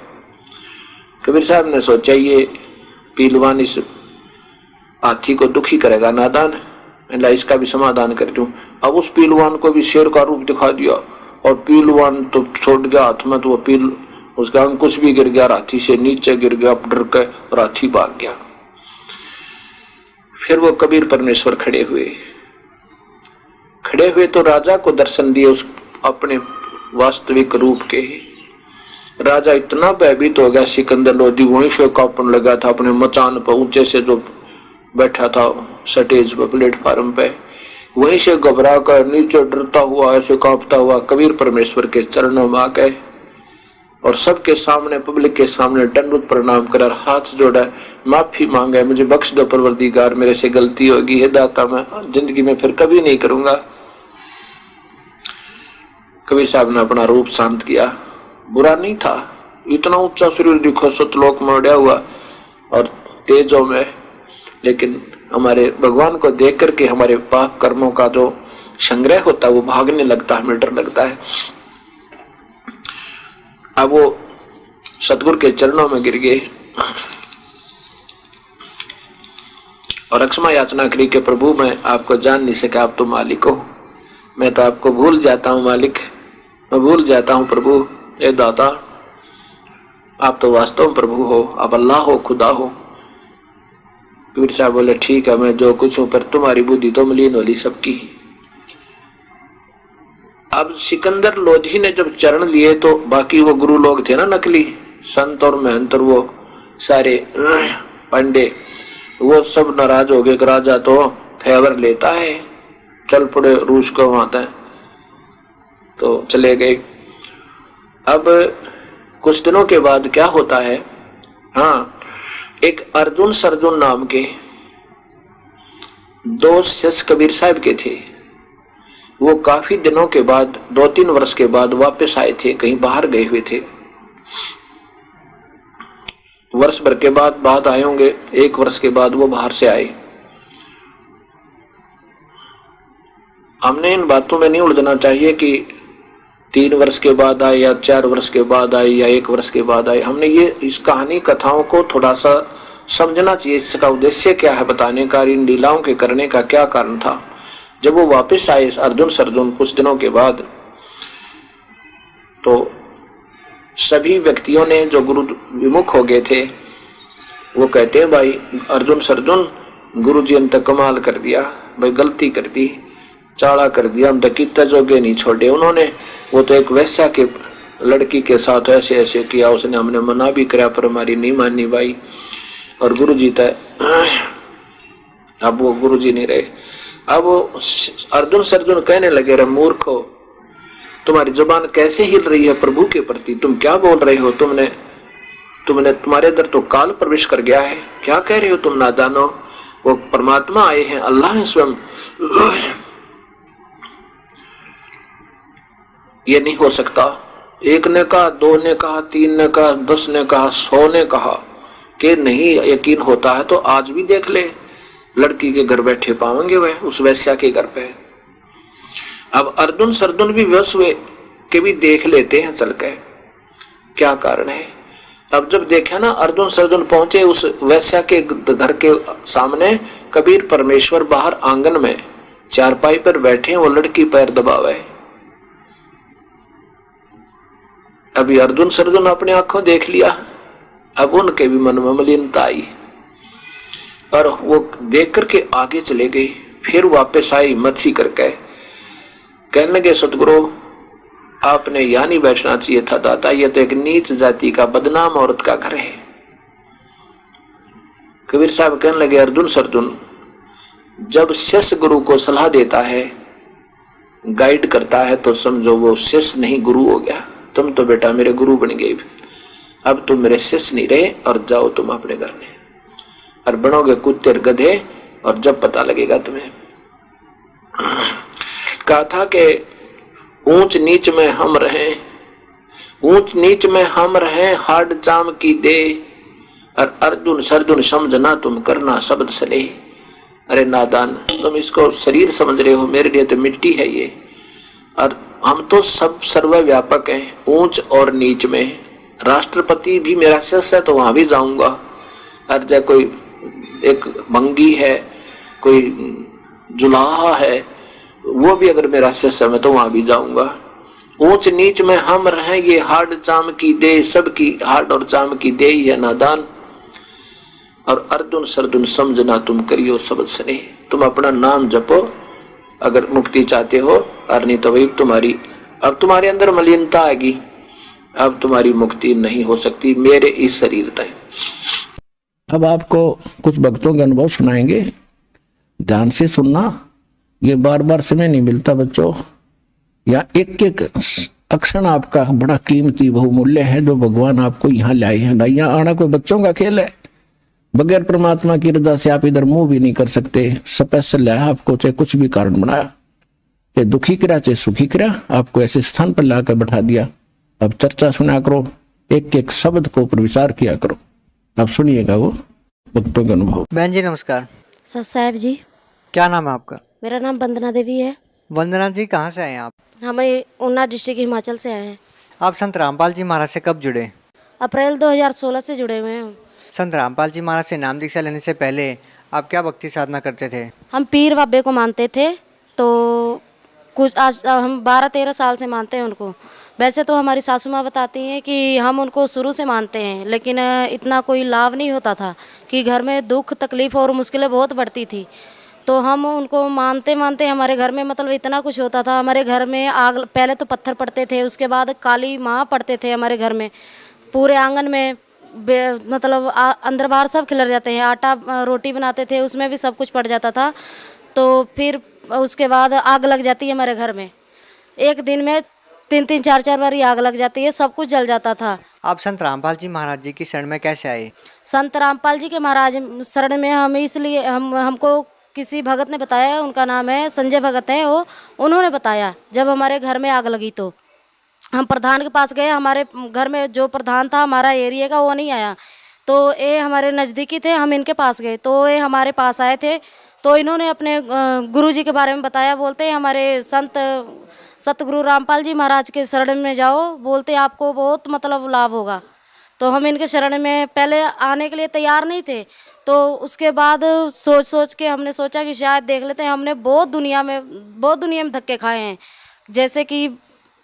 कबीर साहब ने सोचा ये पीलवान इस हाथी को दुखी करेगा, नादान, इसका भी समाधान कर दूं। अब उस पीलवान को भी शेर का रूप दिखा दिया और पीलवान तो छोड़ गया हाथ में, तो वो उसका अंकुश भी गिर गया, हाथी से नीचे गिर गया डर के और हाथी भाग गया। फिर वो कबीर परमेश्वर खड़े हुए तो राजा को दर्शन दिए उस अपने वास्तविक रूप के। राजा इतना भयभीत हो गया, सिकंदर लोधी वहीं से कांपने लगा था अपने मचान पर, ऊंचे से जो बैठा था स्टेज पर प्लेटफार्म पे, वहीं से घबरा कर नीचे डरता हुआ ऐसे कांपता हुआ कबीर परमेश्वर के चरणों में आ गए और सबके सामने, पब्लिक के सामने दंडवत प्रणाम कर हाथ जोड़ा, माफी मांगे, मुझे बख्श दो परवरदिगार, मेरे से गलती होगी, हे दाता मैं जिंदगी में फिर कभी नहीं करूंगा। कबीर साहब ने अपना रूप शांत किया, बुरा नहीं था, इतना ऊंचा शरीर दिखो सतलोक में उड़ा हुआ और तेजों में, लेकिन हमारे भगवान को देख करके हमारे पाप कर्मों का जो संग्रह होता है वो भागने लगता है, हमें डर लगता है। अब वो सतगुरु के चरणों में गिर गए और क्षमा याचना करी कि प्रभु मैं आपको जान नहीं सका, आप तो मालिक हो, मैं तो आपको भूल जाता हूँ मालिक, मैं भूल जाता हूँ प्रभु, ए दाता आप तो वास्तव में प्रभु हो, आप अल्लाह हो, खुदा हो। कबीर साहब बोले ठीक है मैं जो कुछ हूं, पर तुम्हारी बुद्धि तो मलिन होली सबकी। अब सिकंदर लोधी ने जब चरण लिए तो बाकी वो गुरु लोग थे ना, नकली संत और महंत और वो सारे पंडे, वो सब नाराज हो गए। राजा तो फेवर लेता है, चल पड़े रूस को वहां तक, तो चले गए। अब कुछ दिनों के बाद क्या होता है, हाँ, एक अर्जुन सरजुन नाम के दो शिष्य कबीर साहब के थे। वो काफी दिनों के बाद, 2-3 वर्ष के बाद वापस आए थे, कहीं बाहर गए हुए थे। वर्ष भर के बाद आए होंगे, 1 वर्ष के बाद वो बाहर से आए। हमने इन बातों में नहीं उलझना चाहिए कि 3 वर्ष के बाद आए या 4 वर्ष के बाद आए या 1 वर्ष के बाद आए। हमने ये इस कहानी कथाओं को थोड़ा सा समझना चाहिए, इसका उद्देश्य क्या है बताने का, इन लीलाओं के करने का क्या कारण था। जब वो वापस आए अर्जुन सरजुन कुछ दिनों के बाद, तो सभी व्यक्तियों ने जो गुरु विमुख हो गए थे वो कहते हैं भाई अर्जुन सरजुन गुरु जी ने तो कमाल कर दिया भाई, गलती कर दी, चाड़ा कर दिया, हम तो कितना जोगे नहीं छोड़े उन्होंने। वो तो एक वैसा के लड़की के साथ ऐसे ऐसे किया उसने, हमने मना भी करा पर हमारी नहीं मानी भाई। और गुरु जी तो अब वो गुरु जी नहीं रहे। अब अर्जुन सरजुन कहने लगे रे मूर्ख हो, तुम्हारी जुबान कैसे हिल रही है प्रभु के प्रति, तुम क्या बोल रहे हो, तुम्हारे अंदर तो काल प्रवेश कर गया है, क्या कह रहे हो तुम नादानो। वो परमात्मा आए हैं, अल्लाह है स्वयं। ये नहीं हो सकता। एक ने कहा, दो ने कहा, तीन ने कहा, 10 ने कहा, 100 ने कहा कि नहीं यकीन होता है तो आज भी देख ले, लड़की के घर बैठे पाएंगे वह उस वैश्या के घर पे। अब अर्जुन सरदुन भी वश हुए कि भी देख लेते हैं चल के, क्या कारण है। अब जब देखा ना अर्जुन सरजुन पहुंचे उस वैश्या के घर के सामने, कबीर परमेश्वर बाहर आंगन में चारपाई पर बैठे, वो लड़की पैर दबावे। अभी अर्जुन सरजुन अपने आंखों देख लिया, अब उनके भी मन में मलिनता आई और वो देख करके आगे चले गए। फिर वापस आई मच्छी करके, कहने लगे सतगुरु आपने यहाँ नहीं बैठना चाहिए था दाता, ये तो एक नीच जाति का बदनाम औरत का घर है। कबीर साहब कहने लगे अर्जुन सरजुन, जब शिष्य गुरु को सलाह देता है, गाइड करता है, तो समझो वो शिष्य नहीं गुरु हो गया। तुम तो बेटा मेरे गुरु बन गए, अब तुम मेरे शिष्य नहीं रहे और जाओ तुम अपने घर में और बनोगे कुत्ते और गधे, और जब पता लगेगा तुम्हें। कहा था कि ऊंच नीच में हम रहें, ऊंच नीच में हम रहें, हाड चाम की दे, और अर्जुन सरजुन समझना तुम करना शब्द सले। अरे नादान, तुम इसको शरीर समझ रहे हो, मेरे लिए तो मिट्टी है ये, और हम तो सब सर्वव्यापक हैं, ऊंच और नीच में। राष्ट्रपति भी मेरा शिष्य है तो वहां भी जाऊंगा, और जब कोई एक मंगी है, कोई जुलाहा है, वो भी अगर मेरा शिष्य है तो वहां भी जाऊंगा। ऊंच नीच में हम रहें, ये हाड चाम की दे, सबकी हाड और चाम की दे ही है नादान। और अर्जुन सरजुन समझना तुम करियो शब्द सने, तुम अपना नाम जपो अगर मुक्ति चाहते हो, और नहीं तो भाई तुम्हारी अब तुम्हारे अंदर मलिनता आएगी, अब तुम्हारी मुक्ति नहीं हो सकती मेरे इस शरीर तक। अब आपको कुछ भक्तों के अनुभव सुनाएंगे, ध्यान से सुनना, ये बार बार समय नहीं मिलता बच्चों। या एक एक अक्षर आपका बड़ा कीमती बहुमूल्य है जो भगवान आपको यहाँ लाए हैं ना। यहाँ आना कोई बच्चों का खेल है, बगैर परमात्मा की रजा से आप इधर मुंह भी नहीं कर सकते। स्पेशल लाया आपको, चाहे कुछ भी कारण बनाया, चाहे दुखी करा चाहे सुखी करा, आपको ऐसे स्थान पर लाकर बैठा दिया। अब चर्चा सुना करो, एक एक शब्द को ऊपर विचार किया करो। अब सुनिएगा वो भक्तों के अनुभव। बहन जी नमस्कार। सर साहब जी। क्या नाम है आपका? मेरा नाम वंदना देवी है। वंदना जी कहाँ से आए हैं आप? हमें ऊना डिस्ट्रिक्ट हिमाचल से आए हैं। आप संत रामपाल जी महाराज से कब जुड़े? अप्रैल 2016 से जुड़े हुए हैं। संत रामपाल जी महाराज से नाम दीक्षा लेने से पहले आप क्या भक्ति साधना करते थे? हम पीर बाबे को मानते थे, तो कुछ आज हम 12-13 साल से मानते हैं उनको। वैसे तो हमारी सासू माँ बताती हैं कि हम उनको शुरू से मानते हैं, लेकिन इतना कोई लाभ नहीं होता था कि घर में दुख तकलीफ और मुश्किलें बहुत बढ़ती थी। तो हम उनको मानते मानते हमारे घर में मतलब इतना कुछ होता था। हमारे घर में आग, पहले तो पत्थर पड़ते थे, उसके बाद काली माँ पड़ते थे हमारे घर में। पूरे आंगन में मतलब अंदर बाहर सब खिलर जाते हैं। आटा रोटी बनाते थे उसमें भी सब कुछ पड़ जाता था। तो फिर उसके बाद आग लग जाती है हमारे घर में। एक दिन में 3-3 4-4 बार आग लग जाती है, सब कुछ जल जाता था। आप संत रामपाल जी महाराज जी की शरण में कैसे आए? संत रामपाल जी के महाराज शरण में हम इसलिए हमको किसी भगत ने बताया, उनका नाम है संजय भगत है वो, उन्होंने बताया। जब हमारे घर में आग लगी तो हम प्रधान के पास गए। हमारे घर में जो प्रधान था हमारा एरिया का वो नहीं आया, तो ये हमारे नज़दीकी थे, हम इनके पास गए तो ये हमारे पास आए थे। तो इन्होंने अपने गुरुजी के बारे में बताया। बोलते हमारे संत सतगुरु रामपाल जी महाराज के शरण में जाओ, बोलते आपको बहुत मतलब लाभ होगा। तो हम इनके शरण में पहले आने के लिए तैयार नहीं थे, तो उसके बाद सोच सोच के हमने सोचा कि शायद देख लेते हैं। हमने बहुत दुनिया में धक्के खाए हैं। जैसे कि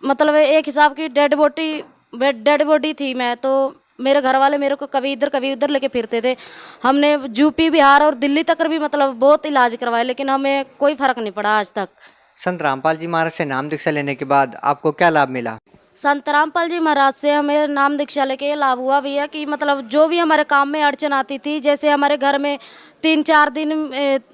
मतलब एक हिसाब की डेड बॉडी थी मैं, तो मेरे घर वाले मेरे को कभी इधर कभी उधर लेके फिरते थे। हमने यूपी बिहार और दिल्ली तक भी मतलब बहुत इलाज करवाए, लेकिन हमें कोई फर्क नहीं पड़ा आज तक। संत रामपाल जी महाराज से नाम दीक्षा लेने के बाद आपको क्या लाभ मिला? संत रामपाल जी महाराज से हमें नाम दीक्षा लेके ये लाभ हुआ भैया कि मतलब जो भी हमारे काम में अड़चन आती थी, जैसे हमारे घर में 3-4 दिन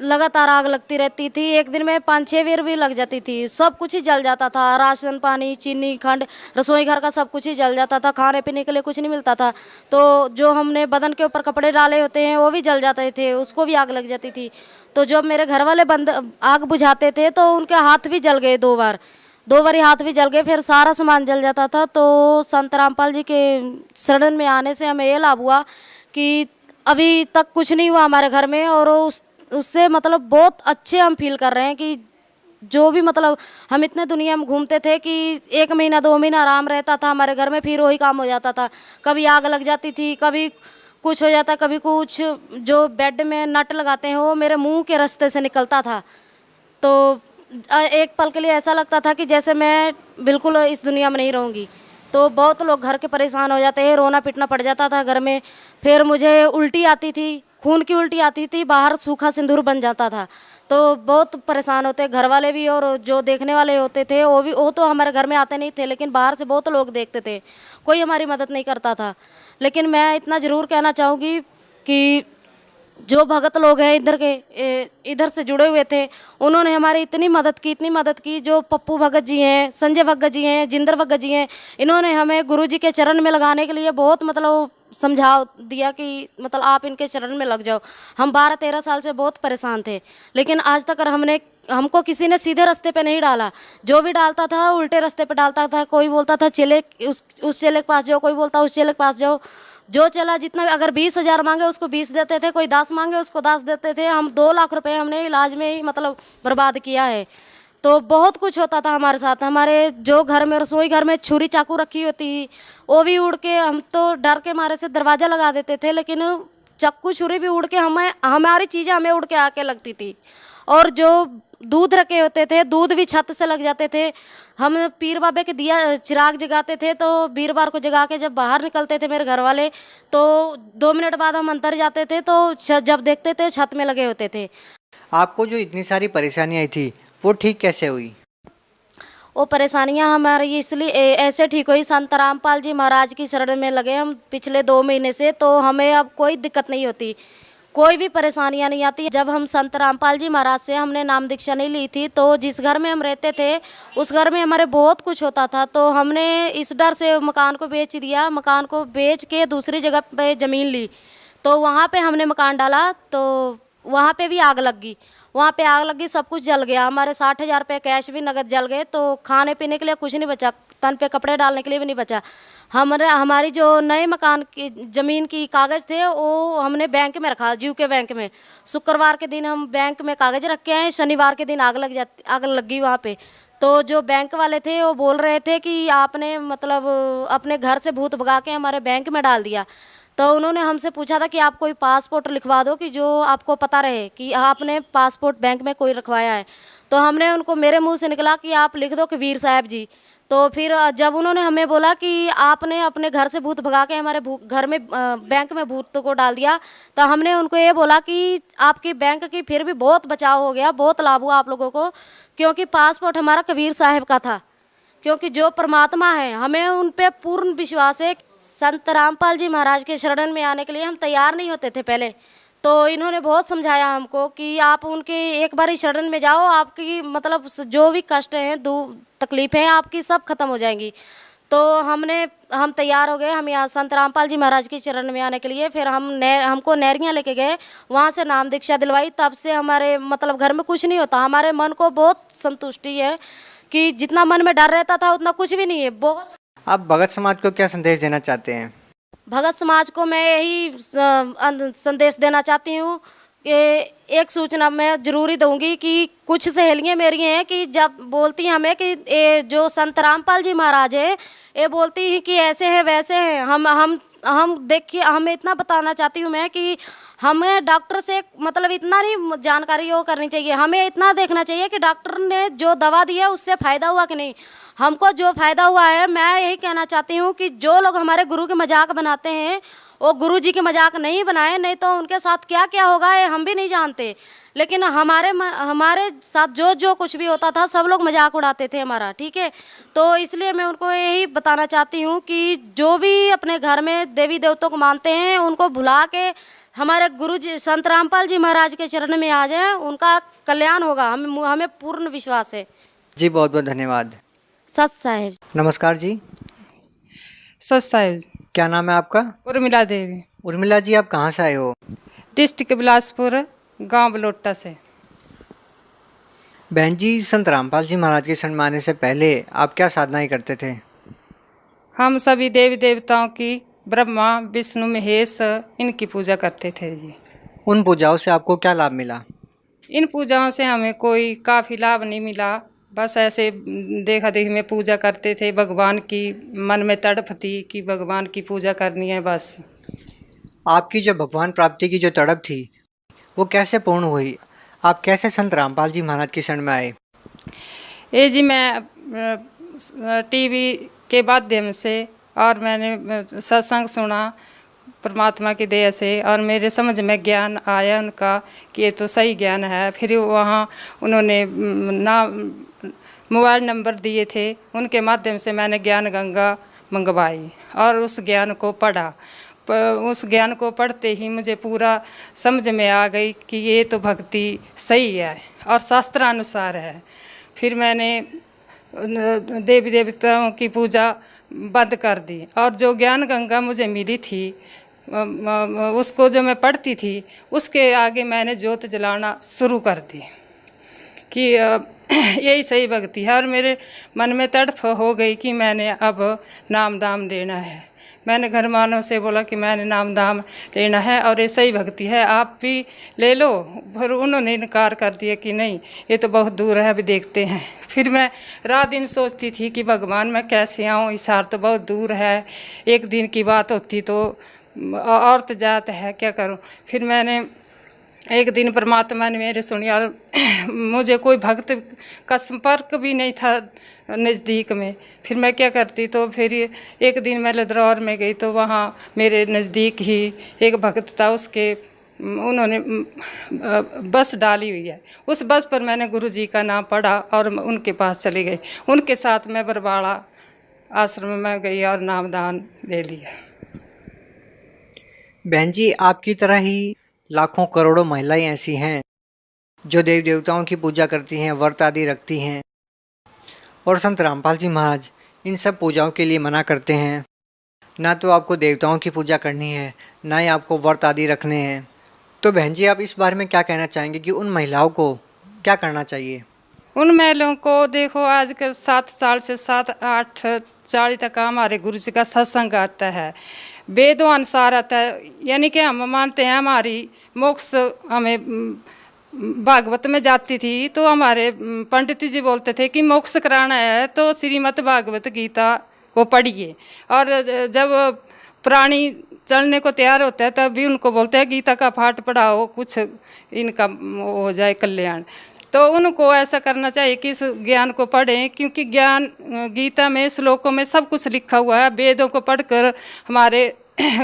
लगातार आग लगती रहती थी, एक दिन में 5-6 बार भी लग जाती थी, सब कुछ ही जल जाता था, राशन पानी चीनी खंड रसोई घर का सब कुछ ही जल जाता था, खाने पीने के लिए कुछ नहीं मिलता था। तो जो हमने बदन के ऊपर कपड़े डाले होते हैं वो भी जल जाते थे, उसको भी आग लग जाती थी। तो जब मेरे घर वाले बंद आग बुझाते थे तो उनके हाथ भी जल गए, 2 बार ही हाथ भी जल गए, फिर सारा सामान जल जाता था। तो संत रामपाल जी के शरण में आने से हमें ये लाभ हुआ कि अभी तक कुछ नहीं हुआ हमारे घर में, और उससे मतलब बहुत अच्छे हम फील कर रहे हैं कि जो भी मतलब हम इतने दुनिया में घूमते थे कि 1 महीना 2 महीना आराम रहता था हमारे घर में, फिर वही काम हो जाता था, कभी आग लग जाती थी, कभी कुछ हो जाता, कभी कुछ। जो बेड में नट लगाते हैं वो मेरे मुंह के रास्ते से निकलता था। तो एक पल के लिए ऐसा लगता था कि जैसे मैं बिल्कुल इस दुनिया में नहीं रहूँगी। तो बहुत लोग घर के परेशान हो जाते हैं, रोना पीटना पड़ जाता था घर में। फिर मुझे उल्टी आती थी, खून की उल्टी आती थी, बाहर सूखा सिंदूर बन जाता था। तो बहुत परेशान होते घर वाले भी, और जो देखने वाले होते थे वो तो हमारे घर में आते नहीं थे, लेकिन बाहर से बहुत लोग देखते थे, कोई हमारी मदद नहीं करता था। लेकिन मैं इतना ज़रूर कहना चाहूँगी कि जो भगत लोग हैं इधर से जुड़े हुए थे, उन्होंने हमारी इतनी मदद की। जो पप्पू भगत जी हैं, संजय भगत जी हैं, जिंदर भगत जी हैं, इन्होंने हमें गुरु जी के चरण में लगाने के लिए बहुत मतलब समझाव दिया कि मतलब आप इनके चरण में लग जाओ। हम 12-13 साल से बहुत परेशान थे, लेकिन आज तक हमको किसी ने सीधे रास्ते पे नहीं डाला। जो भी डालता था उल्टे रास्ते पे डालता था। कोई बोलता था चेले उस चेले के पास जाओ, कोई बोलता उस चेले के पास जाओ। जो चला जितना, अगर 20,000 मांगे उसको 20 देते थे, कोई 10 मांगे उसको 10 देते थे। हम 2 लाख रुपए हमने इलाज में ही मतलब बर्बाद किया है। तो बहुत कुछ होता था हमारे साथ। हमारे जो घर में रसोई घर में छुरी चाकू रखी होती वो भी उड़ के, हम तो डर के मारे से दरवाज़ा लगा देते थे, लेकिन चाकू छुरी भी उड़ के हमारी चीज़ें हमें उड़ के आके लगती थी। और जो दूध रखे होते थे, दूध भी छत से लग जाते थे। हम पीर बाबे के दिया चिराग जगाते थे, तो वीरवार को जगा के जब बाहर निकलते थे मेरे घर वाले, तो 2 मिनट बाद हम अंदर जाते थे, तो जब देखते थे छत में लगे होते थे। आपको जो इतनी सारी परेशानियाँ आई थी वो ठीक कैसे हुई? वो परेशानियां हमारी इसलिए ऐसे ठीक हुई, संत रामपाल जी महाराज की शरण में लगे हम पिछले 2 महीने से, तो हमें अब कोई दिक्कत नहीं होती, कोई भी परेशानियां नहीं आती। जब हम संत रामपाल जी महाराज से हमने नाम दीक्षा नहीं ली थी, तो जिस घर में हम रहते थे उस घर में हमारे बहुत कुछ होता था। तो हमने इस डर से मकान को बेच दिया, मकान को बेच के दूसरी जगह पे ज़मीन ली, तो वहाँ पे हमने मकान डाला। तो वहाँ पे भी आग लग गई, सब कुछ जल गया। हमारे 60,000 रुपये कैश भी नगद जल गए। तो खाने पीने के लिए कुछ नहीं बचा, तन पे कपड़े डालने के लिए भी नहीं बचा। हमारी जो नए मकान की ज़मीन की कागज़ थे वो हमने बैंक में रखा, जीव बैंक में। शुक्रवार के दिन हम बैंक में कागज़ रख के आए, शनिवार के दिन आग लग गई वहाँ पे। तो जो बैंक वाले थे वो बोल रहे थे कि आपने मतलब अपने घर से भूत भगा के हमारे बैंक में डाल दिया। तो उन्होंने हमसे पूछा था कि आप कोई पासपोर्ट लिखवा दो कि जो आपको पता रहे कि आपने पासपोर्ट बैंक में कोई रखवाया है। तो हमने उनको, मेरे मुंह से निकला कि आप लिख दो कि वीर साहब जी। तो फिर जब उन्होंने हमें बोला कि आपने अपने घर से भूत भगा के हमारे घर में बैंक में भूत को डाल दिया, तो हमने उनको ये बोला कि आपकी बैंक की फिर भी बहुत बचाव हो गया, बहुत लाभ हुआ आप लोगों को, क्योंकि पासपोर्ट हमारा कबीर साहब का था। क्योंकि जो परमात्मा है हमें उन पे पूर्ण विश्वास है। संत रामपाल जी महाराज के शरण में आने के लिए हम तैयार नहीं होते थे पहले, तो इन्होंने बहुत समझाया हमको कि आप उनके एक बार ही शरण में जाओ, आपकी मतलब जो भी कष्ट हैं, तकलीफें आपकी सब खत्म हो जाएंगी। तो हम तैयार हो गए, हम यहाँ संत रामपाल जी महाराज के चरण में आने के लिए। फिर हमको नहरियाँ लेके गए, वहाँ से नाम दीक्षा दिलवाई। तब से हमारे मतलब घर में कुछ नहीं होता, हमारे मन को बहुत संतुष्टि है कि जितना मन में डर रहता था उतना कुछ भी नहीं है। बहुत। आप भगत समाज को क्या संदेश देना चाहते हैं? भगत समाज को मैं यही संदेश देना चाहती हूँ कि एक सूचना मैं ज़रूरी दूंगी कि कुछ सहेलियाँ मेरी हैं कि जब बोलती हैं हमें कि ये जो संत रामपाल जी महाराज हैं, ये बोलती हैं कि ऐसे हैं वैसे हैं। हम देखिए, हमें इतना बताना चाहती हूँ मैं कि हमें डॉक्टर से मतलब इतना नहीं जानकारी वो करनी चाहिए, हमें इतना देखना चाहिए कि डॉक्टर ने जो दवा दी है उससे फ़ायदा हुआ कि नहीं। हमको जो फ़ायदा हुआ है, मैं यही कहना चाहती हूँ कि जो लोग हमारे गुरु के मजाक बनाते हैं वो गुरुजी के मजाक नहीं बनाए, नहीं तो उनके साथ क्या क्या होगा ये हम भी नहीं जानते। लेकिन हमारे साथ जो जो कुछ भी होता था सब लोग मजाक उड़ाते थे हमारा, ठीक है। तो इसलिए मैं उनको यही बताना चाहती हूँ कि जो भी अपने घर में देवी देवताओं को मानते हैं उनको भुला के हमारे गुरु जी संत रामपाल जी महाराज के चरण में आ जाएं, उनका कल्याण होगा, हमें पूर्ण विश्वास है। जी बहुत बहुत धन्यवाद। सत साहेब। नमस्कार जी। सत साहेब। क्या नाम है आपका? उर्मिला देवी। उर्मिला जी, आप कहाँ से आए हो? डिस्ट्रिक्ट बिलासपुर, गांव बलोटा से। बहन जी, संत रामपाल जी महाराज के शरण में आने से पहले आप क्या साधनाएं करते थे? हम सभी देवी देवताओं की, ब्रह्मा विष्णु महेश, इनकी पूजा करते थे जी। उन पूजाओं से आपको क्या लाभ मिला? इन पूजाओं से हमें कोई काफ़ी लाभ नहीं मिला, बस ऐसे देखा देखी में पूजा करते थे। भगवान की मन में तड़प थी कि भगवान की पूजा करनी है बस। आपकी जो भगवान प्राप्ति की जो तड़प थी वो कैसे पूर्ण हुई? आप कैसे संत रामपाल जी महाराज की शरण में आए? ये जी मैं टीवी के माध्यम से और मैंने सत्संग सुना परमात्मा की दया से, और मेरे समझ में ज्ञान आया उनका कि ये तो सही ज्ञान है। फिर वहाँ उन्होंने मोबाइल नंबर दिए थे, उनके माध्यम से मैंने ज्ञान गंगा मंगवाई और उस ज्ञान को पढ़ा। उस ज्ञान को पढ़ते ही मुझे पूरा समझ में आ गई कि ये तो भक्ति सही है और शास्त्रानुसार है। फिर मैंने देवी देवताओं की पूजा बंद कर दी, और जो ज्ञान गंगा मुझे मिली थी उसको जो मैं पढ़ती थी उसके आगे मैंने ज्योत जलाना शुरू कर दी कि यही सही भक्ति है। और मेरे मन में तड़प हो गई कि मैंने अब नाम दाम लेना है। मैंने घर वालों से बोला कि मैंने नाम दाम लेना है और ये सही भक्ति है, आप भी ले लो। फिर उन्होंने इनकार कर दिया कि नहीं, ये तो बहुत दूर है, अभी देखते हैं। फिर मैं रात दिन सोचती थी कि भगवान मैं कैसे आऊँ, हिसार तो बहुत दूर है, एक दिन की बात होती तो औरत जात है, क्या करूँ। फिर मैंने एक दिन परमात्मा ने मेरे सुनी, और मुझे कोई भक्त का संपर्क भी नहीं था नज़दीक में। फिर मैं क्या करती, तो फिर एक दिन मैं लदरौर में गई तो वहाँ मेरे नज़दीक ही एक भक्त था, उसके उन्होंने बस डाली हुई है, उस बस पर मैंने गुरुजी का नाम पढ़ा और उनके पास चली गई। उनके साथ मैं बरवाड़ा आश्रम में गई और नाम दान ले लिया। बहन जी, आपकी तरह ही लाखों करोड़ों महिलाएं ऐसी हैं जो देवी देवताओं की पूजा करती हैं, व्रत आदि रखती हैं, और संत रामपाल जी महाराज इन सब पूजाओं के लिए मना करते हैं। ना तो आपको देवताओं की पूजा करनी है, ना ही आपको व्रत आदि रखने हैं। तो बहन जी, आप इस बारे में क्या कहना चाहेंगे कि उन महिलाओं को क्या करना चाहिए? उन महिलाओं को देखो, आजकल 7 साल से 7-8 40 तक हमारे गुरु जी का सत्संग आता है, वेदों अनुसार आता है, यानी कि हम मानते हैं हमारी मोक्ष हमें भागवत में जाती थी तो हमारे पंडित जी बोलते थे कि मोक्ष कराना है तो श्रीमद् भागवत गीता को पढ़िए। और जब प्राणी चलने को तैयार होता है तब भी उनको बोलते हैं गीता का पाठ पढ़ाओ, कुछ इनका हो जाए कल्याण। तो उनको ऐसा करना चाहिए कि इस ज्ञान को पढ़ें, क्योंकि ज्ञान गीता में श्लोकों में सब कुछ लिखा हुआ है। वेदों को पढ़कर हमारे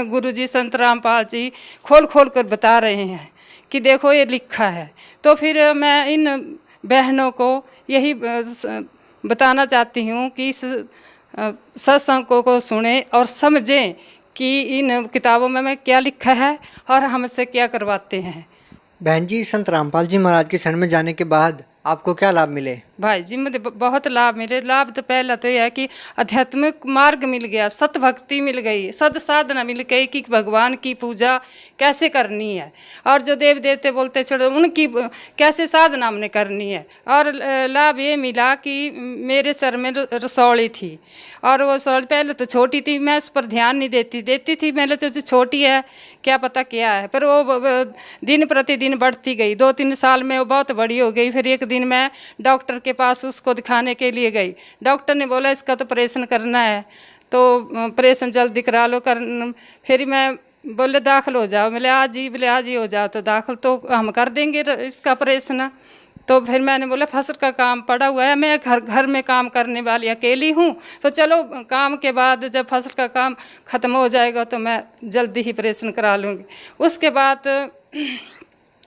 गुरुजी संत रामपाल जी खोल खोल कर बता रहे हैं कि देखो ये लिखा है। तो फिर मैं इन बहनों को यही बताना चाहती हूँ कि इस सत्संग को सुने और समझें कि इन किताबों में क्या लिखा है और हमसे क्या करवाते हैं। बहन जी, संत रामपाल जी महाराज की शरण में जाने के बाद आपको क्या लाभ मिले? भाई जी, मुझे बहुत लाभ मिले। लाभ तो पहला तो यह है कि आध्यात्मिक मार्ग मिल गया, सत भक्ति मिल गई, सद साधना मिल गई कि भगवान की पूजा कैसे करनी है, और जो देव देवते बोलते छोड़ो उनकी कैसे साधना हमने करनी है। और लाभ ये मिला कि मेरे सर में रसौली थी, और वो रसौली पहले तो छोटी थी, मैं उस पर ध्यान नहीं देती थी, मैंने जो छोटी है क्या पता क्या है, पर वो दिन प्रतिदिन बढ़ती गई। 2-3 साल में वो बहुत बड़ी हो गई। फिर एक दिन मैं डॉक्टर के पास उसको दिखाने के लिए गई। डॉक्टर ने बोला इसका तो ऑपरेशन करना है, तो ऑपरेशन जल्दी करा लो। फिर मैं बोले दाखिल हो जाओ, बोले आज ही हो जाओ। तो दाखिल तो हम कर देंगे इसका ऑपरेशन। तो फिर मैंने बोला फसल का काम पड़ा हुआ है, मैं घर में काम करने वाली अकेली हूँ, तो चलो काम के बाद जब फसल का काम ख़त्म हो जाएगा तो मैं जल्दी ही ऑपरेशन करा लूँगी। उसके बाद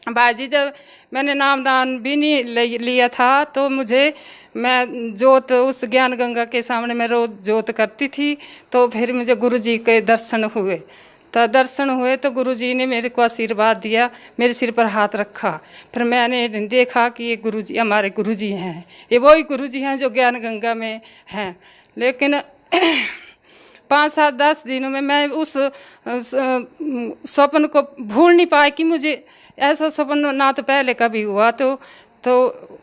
बाजी जब मैंने नामदान भी नहीं लिया था तो मैं जोत उस ज्ञान गंगा के सामने मैं रोज़ जोत करती थी। तो फिर मुझे गुरुजी के दर्शन हुए, तो गुरुजी ने मेरे को आशीर्वाद दिया, मेरे सिर पर हाथ रखा। फिर मैंने देखा कि ये गुरुजी हमारे गुरुजी हैं, ये वही गुरुजी हैं जो ज्ञान गंगा में हैं। लेकिन 5-7-10 दिनों में मैं उस स्वप्न को भूल नहीं पाई कि मुझे ऐसा स्वप्न ना तो पहले कभी हुआ। तो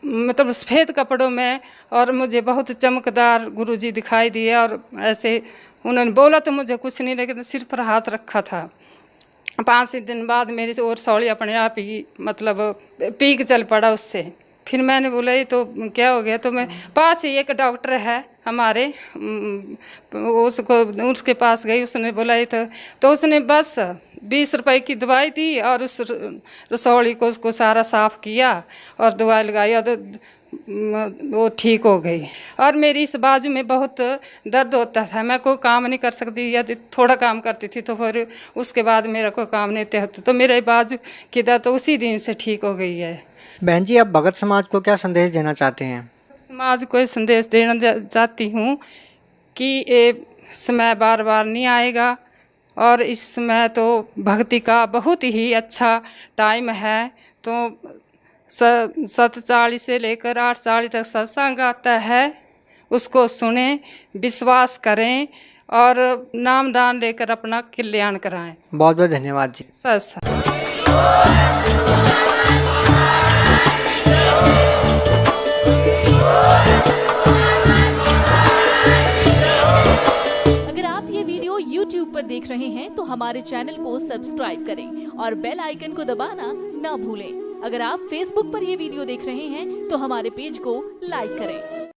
मतलब सफ़ेद कपड़ों में और मुझे बहुत चमकदार गुरुजी दिखाई दिए और ऐसे उन्होंने बोला तो मुझे कुछ नहीं, लेकिन सिर पर हाथ रखा था। 5 दिन बाद मेरी और सौड़ी अपने आप ही मतलब पीक चल पड़ा उससे। फिर मैंने बोला ये तो क्या हो गया, तो मैं पास ही एक डॉक्टर है हमारे, उसके पास गई। उसने बोला ये तो उसने बस 20 रुपए की दवाई दी और उस रसौड़ी को उसको सारा साफ़ किया और दवाई लगाई और वो ठीक हो गई। और मेरी इस बाजू में बहुत दर्द होता था, मैं कोई काम नहीं कर सकती, या थोड़ा काम करती थी तो फिर उसके बाद मेरा कोई काम नहीं होता, तो मेरे बाजू की दर्द तो उसी दिन से ठीक हो गई है। बहन जी, आप भगत समाज को क्या संदेश देना चाहते हैं? समाज को संदेश देना चाहती हूँ कि ये समय बार बार नहीं आएगा और इस समय तो भक्ति का बहुत ही अच्छा टाइम है। तो 7:40 से लेकर 8:40 तक सत्संग आता है, उसको सुने, विश्वास करें और नामदान लेकर अपना कल्याण कराएं। बहुत बहुत धन्यवाद जी। अगर आप ये वीडियो YouTube पर देख रहे हैं तो हमारे चैनल को सब्सक्राइब करें और बेल आइकन को दबाना ना भूलें। अगर आप Facebook पर ये वीडियो देख रहे हैं तो हमारे पेज को लाइक करें।